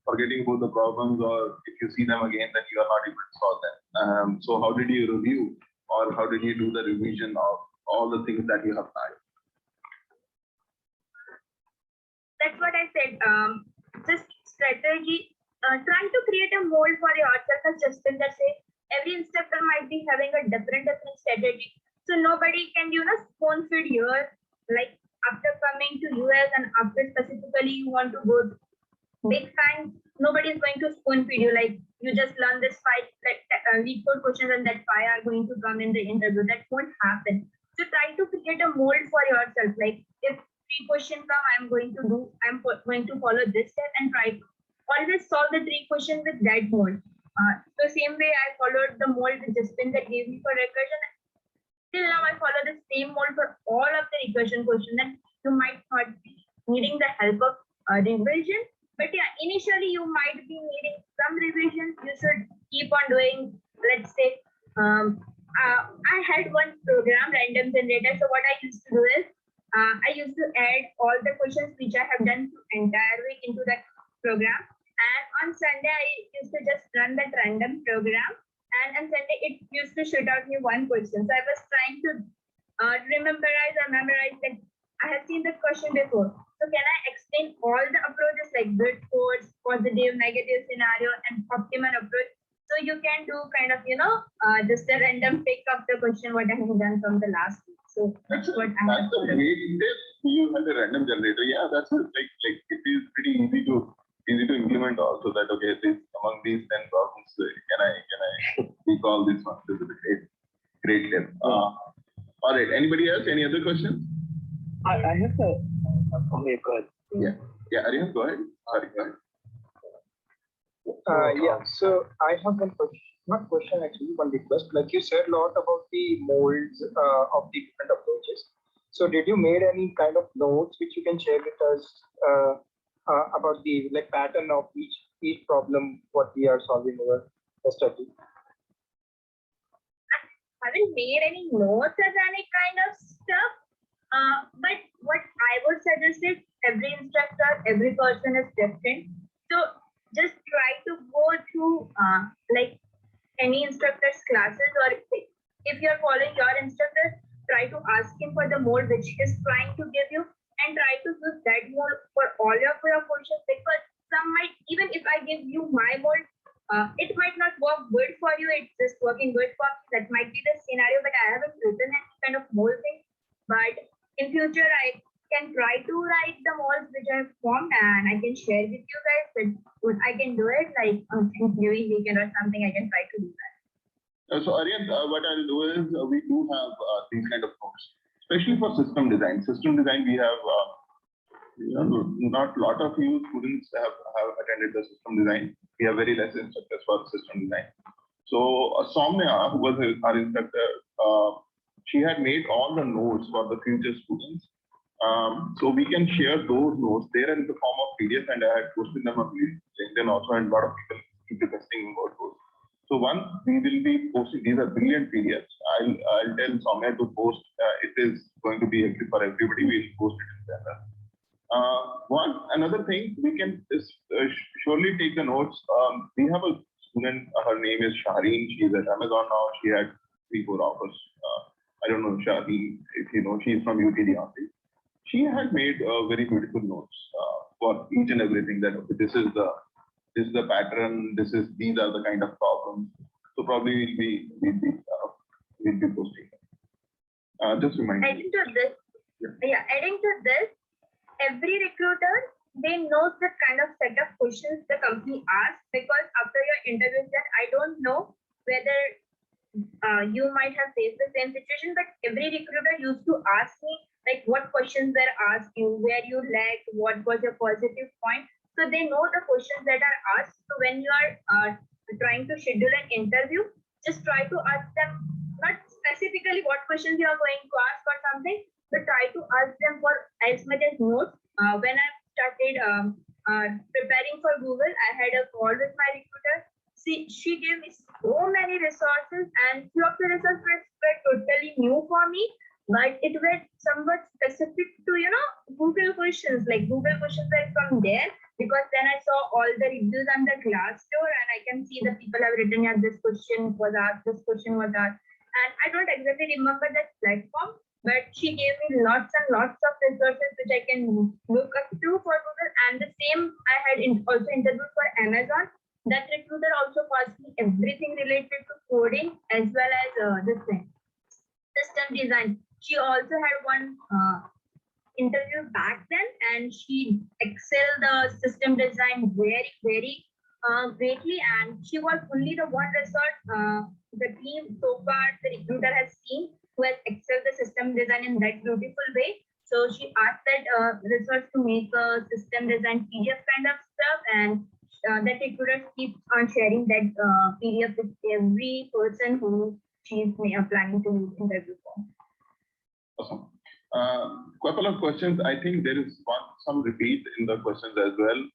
forgetting about the problems, or if you see them again, then you are not able to solve them. So how did you review, or how did you do the revision of all the things that you have tried? That's what I said. Just strategy. Trying to create a mold for yourself, as Justin that say every instructor might be having a different strategy. So nobody can, spoon feed here. Like after coming to US and after specifically you want to go big fan, nobody is going to spoon feed you. Like you just learn this 5 lead code questions and that 5 are going to come in the interview. That won't happen. So try to create a mold for yourself. Like if 3 questions come, I'm going to follow this step and try to always solve the 3 questions with that mold. So same way I followed the mold with Justin that gave me for recursion. Till now I follow the same mold for all of the recursion questions, and you might not be needing the help of revision. But yeah, initially you might be needing some revisions. You should keep on doing, let's say, I had one program, random generator. So what I used to do is, I used to add all the questions which I have done entire week into that program. And on Sunday, I used to just run that random program. And on Sunday, it used to shoot out me one question. So I was trying to memorize that I have seen this question before. So can I explain all the approaches like good, force, positive, negative scenario, and optimal approach? So you can do kind of, just a random pick of the question what I have done from the last week. So that's what I have. That's a great tip. You had a random generator. Yeah, that's like it is pretty easy to implement also. That okay, among these 10 problems, can I recall this one? This is a great tip. All right. Anybody else? Any other questions? I have a okay, go ahead. Yeah, Aryan, go ahead. Sorry, go ahead. Yeah, so I have one question, not question actually, one request. Like you said a lot about the molds of the different approaches. So did you made any kind of notes which you can share with us about the pattern of each problem what we are solving over the study? I haven't made any notes as any kind of stuff. But what I would suggest is every instructor, every person is different. So just try to go through any instructor's classes, or if you're following your instructor, try to ask him for the mold which he is trying to give you, and try to use that mold for all your questions, because some might, even if I give you my mold, it might not work good for you. It's just working good for me. That might be the scenario, but I haven't written any kind of mold thing. But in future, I can try to write the molds which I have formed, and I can share with you guys that I can do it like on Thanksgiving weekend or something. I can try to do that. So Aryan, what I'll do is we do have these kind of notes, especially for system design. System design, we have not a lot of you students have attended the system design. We have very less instructors for system design. So Soumya, who was our instructor, she had made all the notes for the future students. So we can share those notes there in the form of PDF, and I had posted them on LinkedIn also, and a lot of people keep requesting about those. So once we will be posting, these are brilliant PDFs. I'll tell Soumya to post. It is going to be for everybody. We'll post it in there. Another thing we can is surely take the notes. We have a student. Her name is Shaheen. She's at Amazon now. She had 3-4 offers. I don't know Shaheen, if you know, she's from UTD only. She had made very beautiful notes for each and everything. That okay, this is the pattern. These are the kind of problems. So probably we'll be posting. Just remind me. Adding to this, adding to this, every recruiter, they know the kind of set of questions the company asks, because after your interview that I don't know whether you might have faced the same situation, but every recruiter used to ask me like what questions were asked you, where you lagged, what was your positive point. So they know the questions that are asked. So when you are trying to schedule an interview, just try to ask them not specifically what questions you are going to ask or something, but try to ask them for as much as notes. When I started preparing for Google, I had a call with my recruiter. She gave me so many resources, and few of the resources were totally new for me, but it were somewhat specific to Google questions. Like Google questions were from there, because then I saw all the reviews on the Glassdoor, and I can see the people have written, yeah, this question was asked, this question was asked, and I don't exactly remember that platform. But she gave me lots and lots of resources which I can look up to for Google. And the same I had also interviewed for Amazon. That recruiter also asked me everything related to coding as well as this thing, system design. She also had one interview back then, and she excelled the system design very, very greatly. And she was only the one resource the team so far the recruiter has seen who has excelled the system design in that beautiful way. So she asked that resource to make a system design PDF kind of stuff, and that recruiter keeps on sharing that PDF with every person who she's planning to interview for. Awesome. Couple of questions. I think there is some repeat in the questions as well.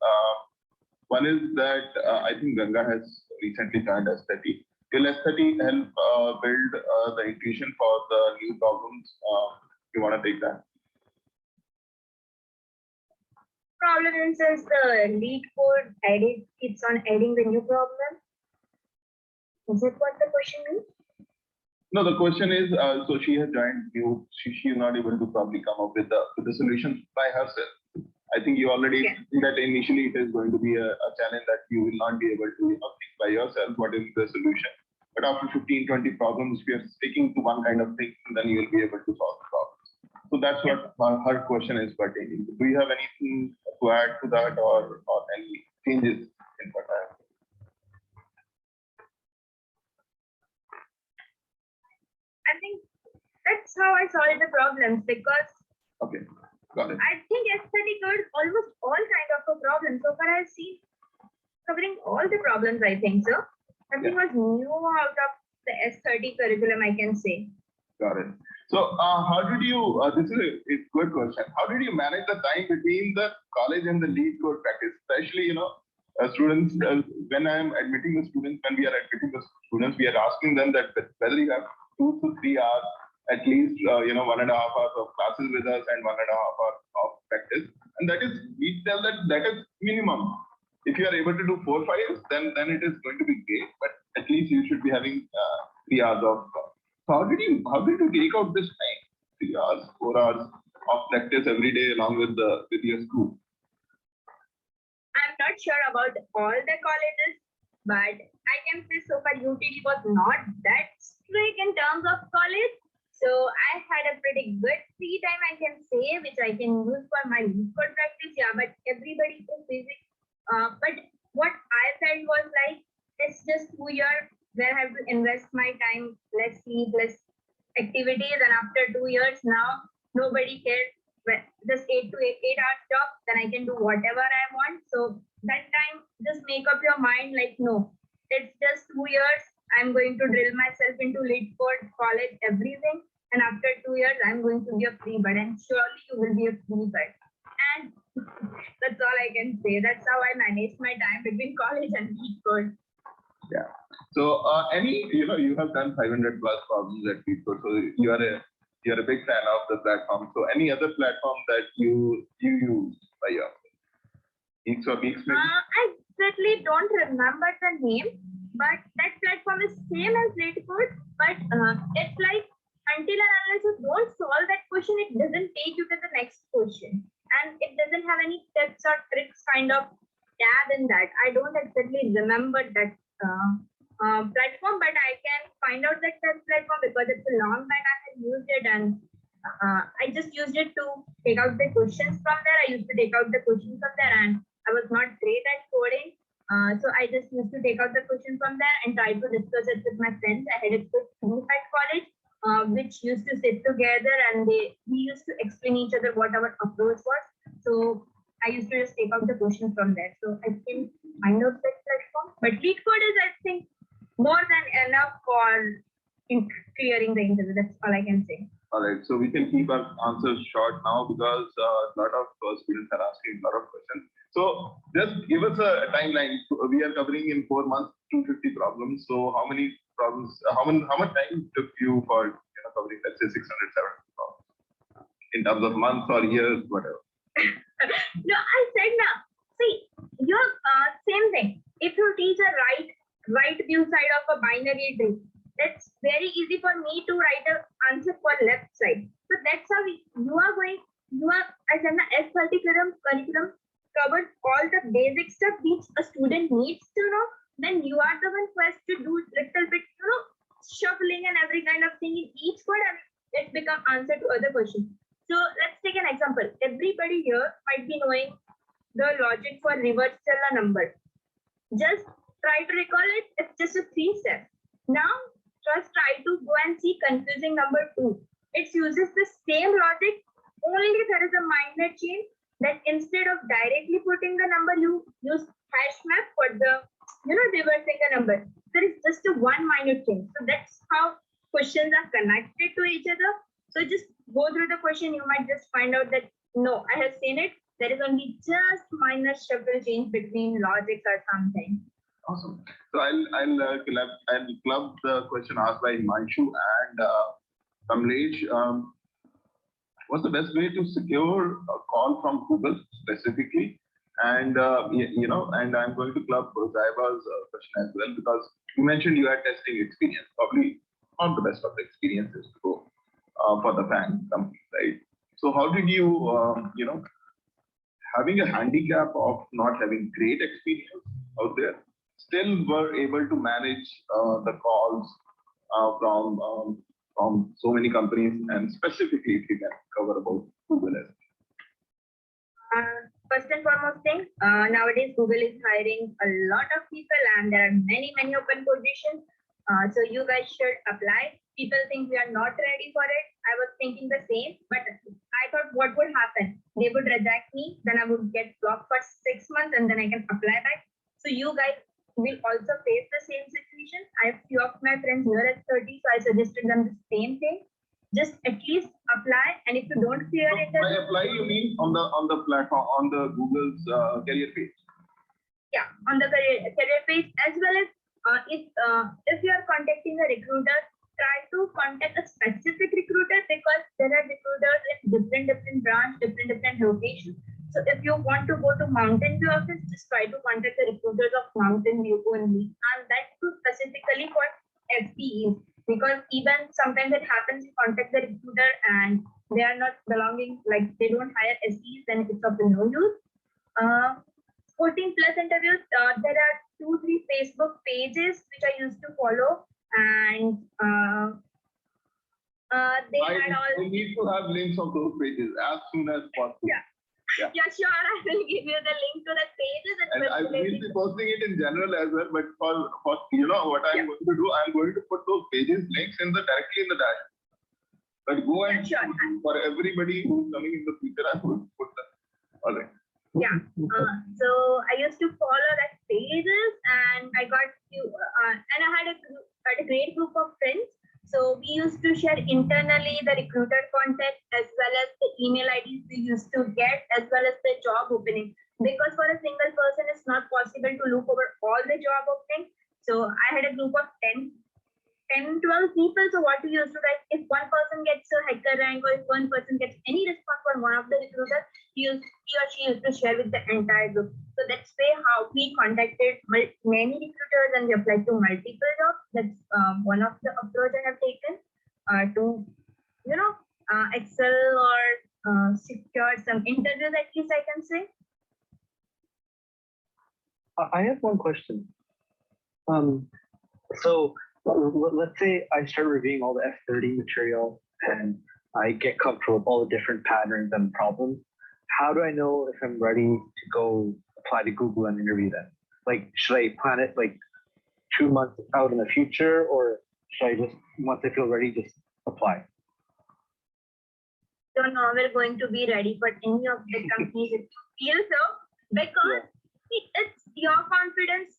One is that I think Ganga has recently joined S30. Will S30 help build the intuition for the new problems? You want to take that? Problem since the lead code keeps on adding the new problem. Is it what the question means? No, the question is, so she has joined new. She is not able to probably come up with the solution by herself. I think you already think that initially it is going to be a challenge that you will not be able to think by yourself what is the solution. But after 15-20 problems, if you are sticking to one kind of thing, then you will be able to solve the problems. So that's what her question is pertaining to. Do you have anything to add to that, or any changes in what I have? I think that's how I solve the problems, because Okay, got it. I think S30 covered almost all kind of a problem. So far I've seen covering all the problems, I think so. Nothing was new out of the S30 curriculum, I can say. Got it. So how did you, this is a good question. How did you manage the time between the college and the lead code practice? Especially, students, when I'm admitting the students, when we are admitting the students, we are asking them that whether you have 2 to 3 hours, at least, 1.5 hours of classes with us and 1.5 hours of practice. And that is, we tell that is minimum. If you are able to do 4 or 5 hours, then it is going to be great. But at least you should be having 3 hours of. So how did you take out this time? 3 hours, 4 hours of practice every day along with your school? I'm not sure about all the colleges, but I can say so far UTD was not that strict in terms of college. So I had a pretty good free time, I can say, which I can use for my lead code practice. Yeah, but everybody is busy. But what I felt was like, it's just 2 years where I have to invest my time, less sleep, less activities, and after 2 years now, nobody cares. But just 8 hours job, then I can do whatever I want. So that time, just make up your mind like, no, it's just 2 years. I'm going to drill myself into lead code, college, everything. And after 2 years, I'm going to be a free bird, and surely you will be a free bird. And that's all I can say. That's how I managed my time between college and lead code. Yeah. So you have done 500 plus problems at lead code. So you're a big fan of the platform. So any other platform that you use by yourself? X or X maybe? I certainly don't remember the name, but that platform is same as LateCode, but it's like until and unless you don't solve that question, it doesn't take you to the next question, and it doesn't have any tips or tricks kind of tab in that. I don't exactly remember that platform, but I can find out that platform because it's a long back I have used it, and I just used it to take out the questions from there. I used to take out the questions from there, and I was not great at coding. So I just used to take out the question from there and try to discuss it with my friends. I had a good group at college, which used to sit together, and we used to explain each other what our approach was. So I used to just take out the question from there. So I can find out that platform. But LeetCode is, I think, more than enough for clearing the interview. That's all I can say. All right, so we can keep our answers short now because a lot of students are asking a lot of questions. So just give us a timeline. We are covering in 4 months 250 problems. So how many problems? How much time took you for covering, let's say, 600, 700 problems in terms of months or years, whatever? No, I said now. See, your same thing. If you teach a right view side of a binary tree, that's very easy for me to write an answer for left side. So that's how as an S30 curriculum covers all the basic stuff which a student needs to know. Then you are the one who has to do little bit, shuffling and every kind of thing in each code, and it become answer to other questions. So let's take an example. Everybody here might be knowing the logic for reverse cell a number. Just try to recall it. It's just a 3 step. Now just try to go and see confusing number 2. It uses the same logic, only there is a minor change that instead of directly putting the number, you use hash map for the reversing the number. There is just a one minor change. So that's how questions are connected to each other. So just go through the question, you might just find out that no, I have seen it. There is only just minor shuffle change between logics or something. Awesome. So I'll club the question asked by Himanshu and Kamlesh. What's the best way to secure a call from Google specifically? And and I'm going to club Zaiba's question as well, because you mentioned you had testing experience, probably not the best of the experiences to go for the fan company, right? So how did you, having a handicap of not having great experience out there, still were able to manage the calls from so many companies, and specifically if you can cover about Google as First and foremost thing, nowadays Google is hiring a lot of people, and there are many open positions. So you guys should apply. People think we are not ready for it. I was thinking the same, but I thought what would happen? They would reject me, then I would get blocked for 6 months, and then I can apply back. So you guys will also face the same situation. I have few of my friends here at 30, so I suggested them the same thing. Just at least apply, and if you don't clear it, by apply you mean on the platform, on the Google's career page? Yeah, on the career page, as well as if you are contacting a recruiter, try to contact a specific recruiter, because there are recruiters in different branch, different locations. So if you want to go to Mountain View office, just try to contact the recruiters of Mountain View only, and that too specifically for FTEs, because even sometimes it happens you contact the recruiter and they are not belonging, like they don't hire SEs, then it's of no use. 14+ interviews. There are 2-3 Facebook pages which I used to follow, and I need to have links of those pages as soon as possible. Yeah, sure. I will give you the link to the pages. And I will be posting it in general as well. But for what I'm going to do, I'm going to put those pages links directly in the dash. But go and for everybody who's coming in the future, I'm going to put them. All right. Yeah. So I used to follow that pages, and I got and I had a great group of friends. So we used to share internally the recruiter contact, as well as the email IDs we used to get, as well as the job opening. Because for a single person, it's not possible to look over all the job openings. So I had a group of 10 10, 12 people. So what we used to like, if one person gets a hacker rank or if one person gets any response from one of the recruiters, he or she used to share with the entire group. So that's way how we contacted many recruiters and we applied to multiple jobs. That's one of the approach I have taken to, excel or secure some interviews, at least I can say. I have one question. So let's say I start reviewing all the F30 material and I get comfortable with all the different patterns and problems. How do I know if I'm ready to go apply to Google and interview them? Like, should I plan it like 2 months out in the future, or should I just, once I feel ready, just apply? Don't know we're going to be ready for any of the companies if you feel so, because it's your confidence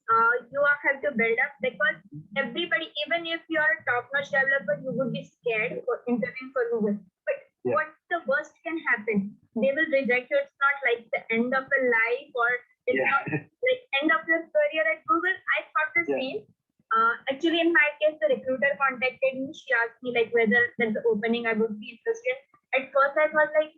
you have to build up, because everybody, even if you're a top-notch developer, you would be scared for interviewing for Google. But what's the worst can happen? They will reject you. It's not like the end of a life, or it's not like end of your career at Google. I thought the same. Actually, in my case, the recruiter contacted me. She asked me like whether there's an opening I would be interested. At first, I was like,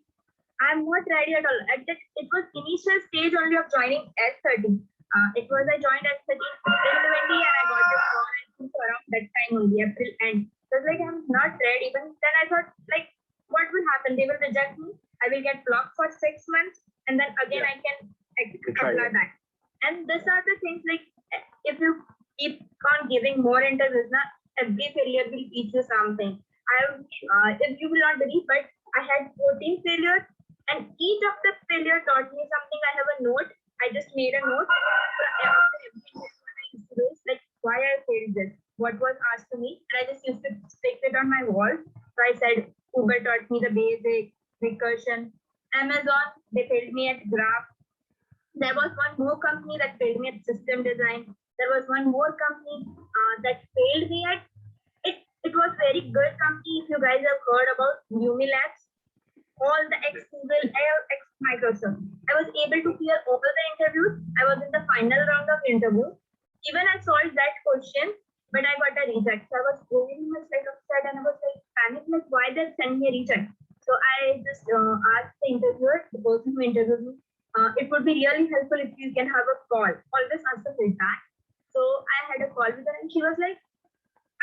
I'm not ready at all. At that, it was initial stage only of joining S30. I joined S30 April 20 and I got the call around that time only, April end. So I was like, I'm not ready. But then I thought, like, what will happen? They will reject me. I will get blocked for 6 months, and then again I can apply back. And these are the things, like, if you keep on giving more interviews, every failure will teach you something. If you will not believe, but I had 14 failures, and each of the failure taught me something. I have a note. I just made a note. Like why I failed this, what was asked to me, and I just used to stick it on my wall. So I said, Uber taught me the basic, recursion. Amazon, they failed me at graph. There was one more company that failed me at system design. There was one more company that failed me at it was very good company. If you guys have heard about Labs, all the ex-Google, ex-Microsoft. I was able to clear all the interviews. I was in the final round of interview. Even I solved that question, but I got a reject. So I was very much like upset, and I was like panicked, like why they send me a reject. So I just asked the interviewer, the person who interviewed me, it would be really helpful if you can have a call. Always ask the feedback. So I had a call with her, and she was like,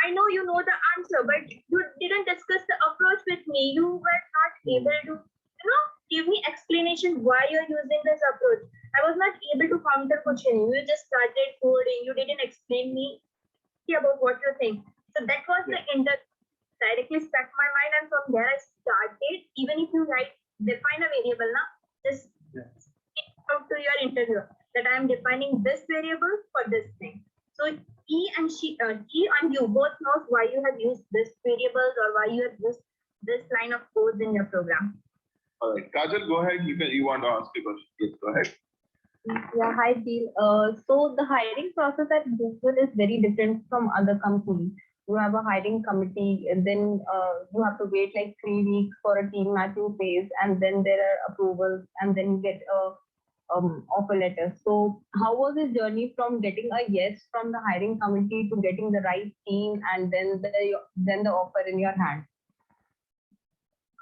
I know you know the answer, but you didn't discuss the approach with me. You were not able to, give me explanation why you're using this approach. I was not able to counter question. You just started coding. You didn't explain me about what you think. So that was the directly stuck my mind, and from there I started. Even if you define a variable, just out to your interviewer that I am defining this variable for this thing. So he and you both knows why you have used this variables or why you have used this line of codes in your program. All right, Kajal, go ahead. You want to ask a question? Please go ahead. Yeah, hi, Jeel. So the hiring process at Google is very different from other companies. You have a hiring committee, and then you have to wait like 3 weeks for a team matching phase, and then there are approvals, and then you get a offer letter. So how was this journey from getting a yes from the hiring committee to getting the right team and then the offer in your hand?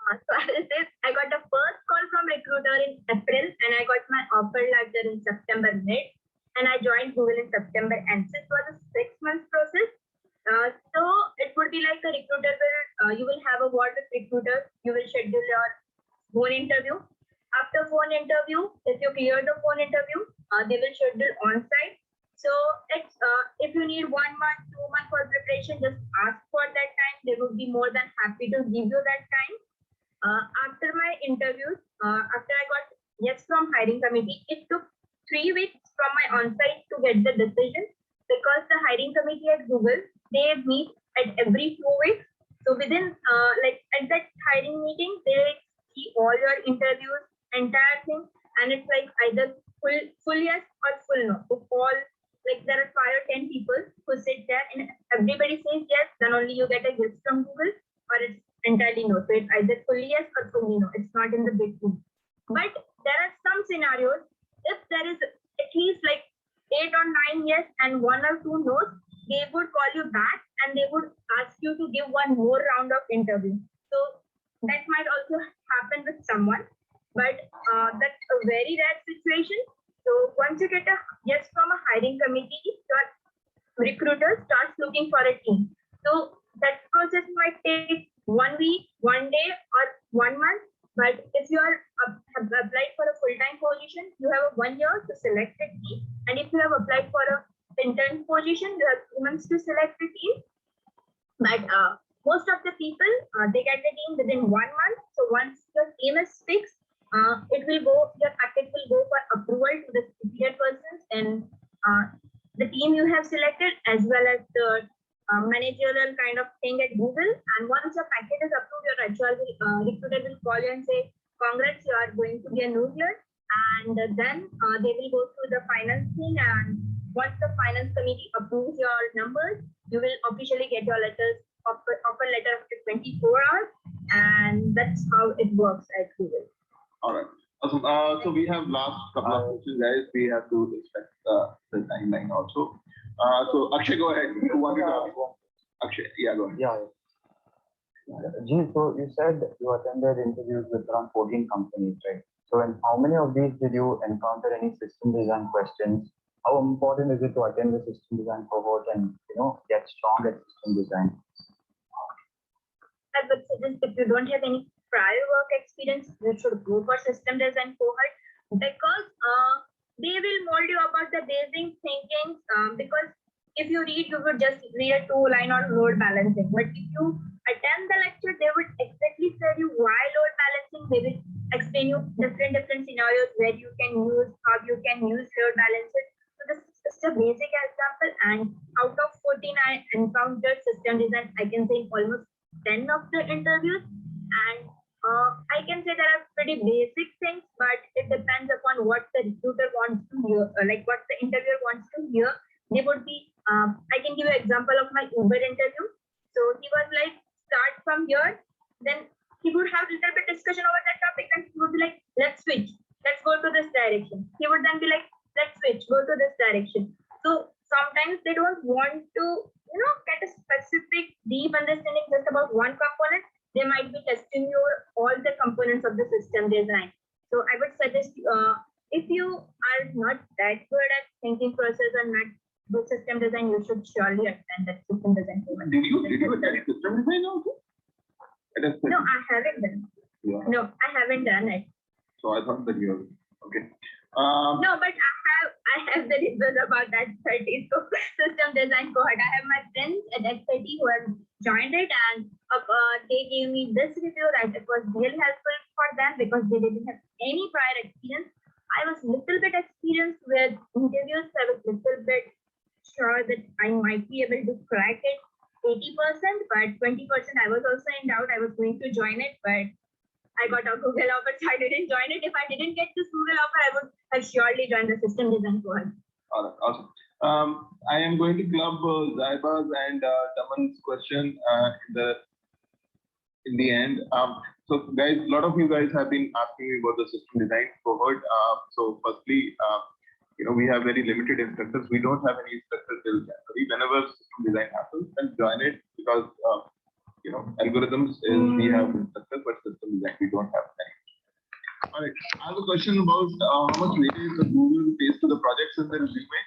So I got the first call from recruiter in April, and I got my offer letter in September mid, and I joined Google in September end. So it was a 6-month process. So it would be like a recruiter will you will have a word with recruiter. You will schedule your phone interview. After phone interview, if you clear the phone interview, they will schedule on-site. So it's if you need 1 month, 2 months for preparation, just ask for that time. They will be more than happy to give you that time. After my interviews, after I got yes from hiring committee, it took 3 weeks from my on-site to get the decision, because the hiring committee at Google, they meet at every 4 weeks. So within at that hiring meeting, they see all your interviews, entire thing, and it's like either full yes or full no. If all there are 5 or 10 people who sit there and everybody says yes, then only you get a yes from Google, or it's entirely no. So it's either fully yes or fully no. It's not in the big group. But there are some scenarios, if there is at least 8 or 9 yes and 1 or 2 no's, they would call you back and they would ask you to give one more round of interview. So that might also happen with someone, but that's a very rare situation. So once you get a yes from a hiring committee, your recruiter starts looking for a team. So that process might take 1 week, 1 day, or 1 month. But if you have applied for a full-time position, you have 1 year to select a team. And if you have applied for a intern position, you have 2 months to select a team. But most of the people, they get the team within 1 month. So once your team is fixed, your packet will go for approval to the superior persons and the team you have selected, as well as the managerial kind of thing at Google. And once your packet is approved, your recruiter will call you and say, congrats, you are going to be a new year. And then they will go through the finance thing. And once the finance committee approves your numbers, you will officially get your offer letter after 24 hours. And that's how it works at Google. All right. Awesome. So we have last couple of questions, guys. We have to respect the timeline also. So Akshay, go ahead. You wanted to ask? Akshay, yeah, go ahead. Yeah. Jeel, so you said you attended interviews with around 14 companies, right? So in how many of these did you encounter any system design questions? How important is it to attend the system design cohort and get strong at system design? I would suggest if you don't have any prior work experience, you should go for system design cohort because they will mold you about the basic thinking. Because if you read, you would just read a 2-line on load balancing. But if you attend the lecture, they would exactly tell you why load balancing. They will explain you different scenarios where you can use, how you can use load balances. So this is just a basic example. And out of 14, I encountered system design, I can say almost 10 of the interviews. And I can say there are pretty basic things, but it depends upon what the recruiter wants to hear, like what the interviewer wants to hear. They would be, I can give you an example of my Uber interview. So he was like, start from here. Then he would have a little bit discussion over that topic and he would be like, let's switch. Let's go to this direction. He would then be like, let's switch, go to this direction. So sometimes they don't want to, get a specific deep understanding just about one component. They might be testing your all the components of the system design. So I would suggest if you are not that good at thinking process or not good system design, you should surely attend that system design course. Did you attend system design also? No, I haven't done. Yeah. No, I haven't done it. So I thought that you have. Okay. No, but I have the results about that 30. So system design cohort. I have my friends at that 30 who have joined it, and they gave me this review that it was really helpful for them because they didn't have any prior experience. I was little bit experienced with interviews. I was little bit sure that I might be able to crack it 80%, but 20% I was also in doubt. I was going to join it, but I got a Google offer, so I didn't join it. If I didn't get this Google offer, I would have surely joined the system design course. All right, awesome. I am going to club Zaiba's and Daman's question in the end. So guys, a lot of you guys have been asking me about the system design cohort. So firstly, we have very limited instructors. We don't have any instructors till January. Whenever system design happens, then join it because algorithms is we have instructors, but system design we don't have any. All right, I have a question about how much weightage the Google pays to the projects in the resume.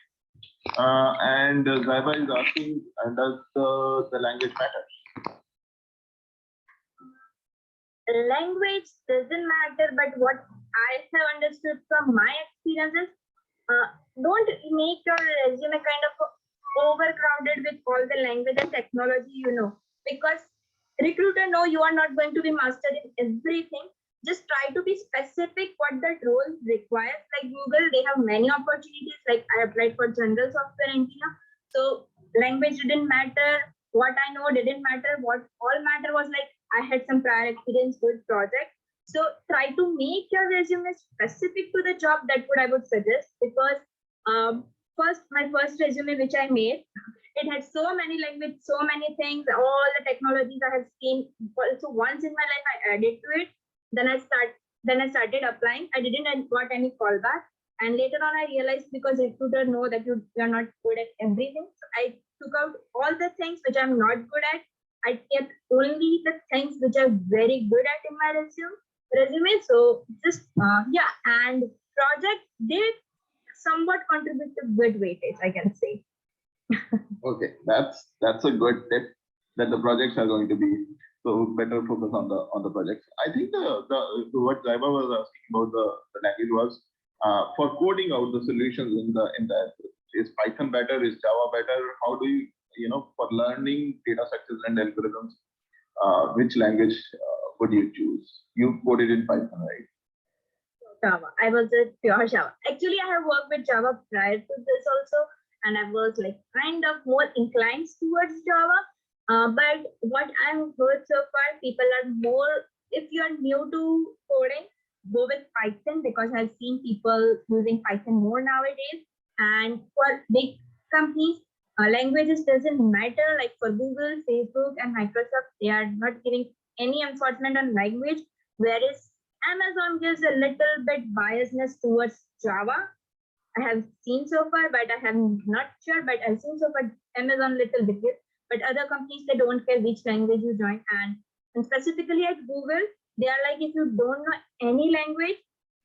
And Zaiba is asking, does the language matter? Language doesn't matter, but what I have understood from my experiences, don't make your resume kind of overcrowded with all the language and technology, because recruiter know you are not going to be master in everything. Just try to be specific what that role requires. Like Google, they have many opportunities. Like I applied for general software engineer. So language didn't matter. What I know didn't matter. What all matter was like I had some prior experience with project. So try to make your resume specific to the job. That what I would suggest, because my first resume which I made, it had so many languages, so many things, all the technologies I have seen. Also once in my life I added to it. Then I started applying. I didn't got any callback. And later on, I realized because recruiter know that you are not good at everything. So I took out all the things which I'm not good at. I kept only the things which I'm very good at in my resume. So just and project did somewhat contribute to good weightage, I can say. Okay, that's a good tip that the projects are going to be, so better focus on the projects. I think the what Jaiba was asking about the language was for coding out the solutions in the is Python better, is Java better? How do you for learning data structures and algorithms, which language would you choose? You coded in Python, right? Java. I was a pure Java. Actually, I have worked with Java prior to this also, and I was like kind of more inclined towards Java. But what I've heard so far, people are more, if you're new to coding, go with Python, because I've seen people using Python more nowadays. And for big companies, languages doesn't matter. Like for Google, Facebook, and Microsoft, they are not giving any enforcement on language, whereas Amazon gives a little bit biasness towards Java. I have seen so far, but I am not sure, but I've seen so far Amazon little bit gives, but other companies, they don't care which language you join. And specifically at Google, they are like, if you don't know any language,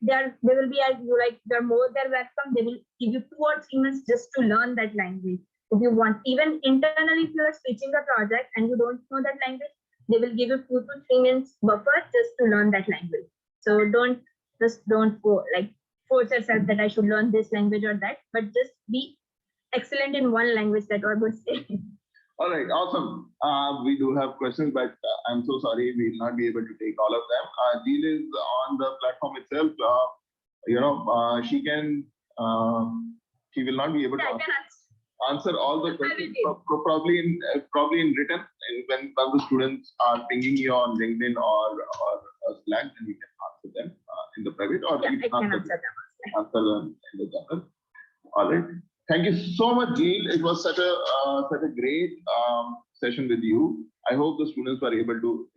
they will be as you like, they're more than welcome. They will give you 2 or 3 months just to learn that language. If you want, even internally, if you are switching a project and you don't know that language, they will give you 2 to 3 months buffer just to learn that language. So don't go like force yourself that I should learn this language or that, but just be excellent in one language, that I would say. All right, awesome. We do have questions, but I'm so sorry we will not be able to take all of them. Jeel is on the platform itself. She can. She will not be able to answer all the questions. Probably in written. When the students are pinging you on LinkedIn or Slack, then you can answer them in the private, or you can answer them in the channel. All right. Thank you so much, Jeel. It was such a great session with you. I hope the students were able to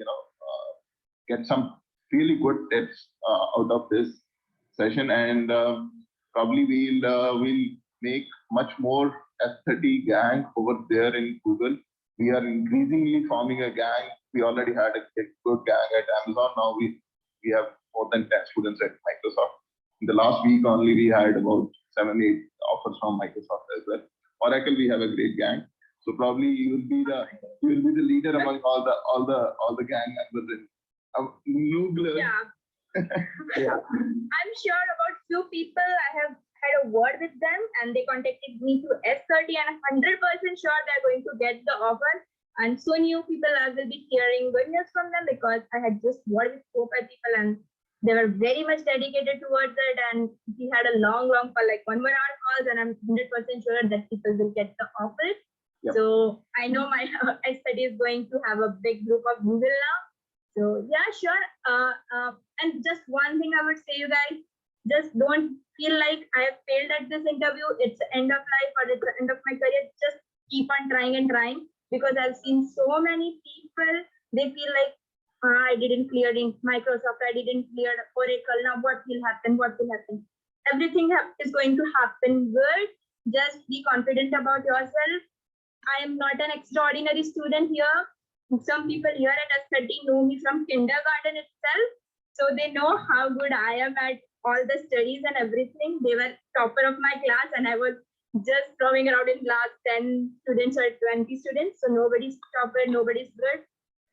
get some really good tips out of this session, and probably we'll make much more S30 gang over there in Google. We are increasingly forming a gang. We already had a good gang at Amazon. Now we have more than 10 students at Microsoft. In the last week only, we had about 7-8 offers from Microsoft as well. Oracle, we have a great gang. So probably you will be the leader among all the gang members in Google. Yeah. I'm sure about few people. I have had a word with them, and they contacted me through S30, and I'm 100% sure they're going to get the offer. And soon you people, I will be hearing good news from them, because I had just worked with 4-5 people, and they were very much dedicated towards it. And we had a long call, like 1 hour calls, and I'm 100% sure that people will get the offer. Yep. So I know my S30 is going to have a big group of Google now. So yeah, sure. And just one thing I would say, you guys, just don't feel like I have failed at this interview. It's the end of life, or it's the end of my career. Just keep on trying and trying, because I've seen so many people, they feel like, I didn't clear in Microsoft, I didn't clear Oracle. Now what will happen? Everything is going to happen good. Just be confident about yourself. I am not an extraordinary student here. Some people here at S30 know me from kindergarten itself. So they know how good I am at all the studies and everything. They were topper of my class, and I was just roaming around in class, 10 students or 20 students. So nobody's topper, nobody's good.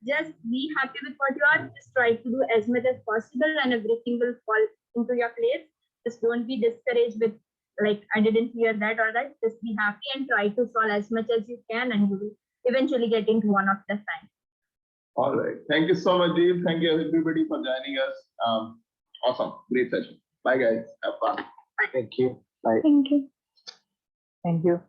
Just be happy with what you are. Just try to do as much as possible, and everything will fall into your place. Just don't be discouraged with like, I didn't clear that or that. Just be happy and try to solve as much as you can, and you will eventually get into one of the time. All right. Thank you so much, Jeel. Thank you everybody for joining us. Awesome. Great session. Bye guys. Have fun. Thank you. Bye. Thank you. Thank you.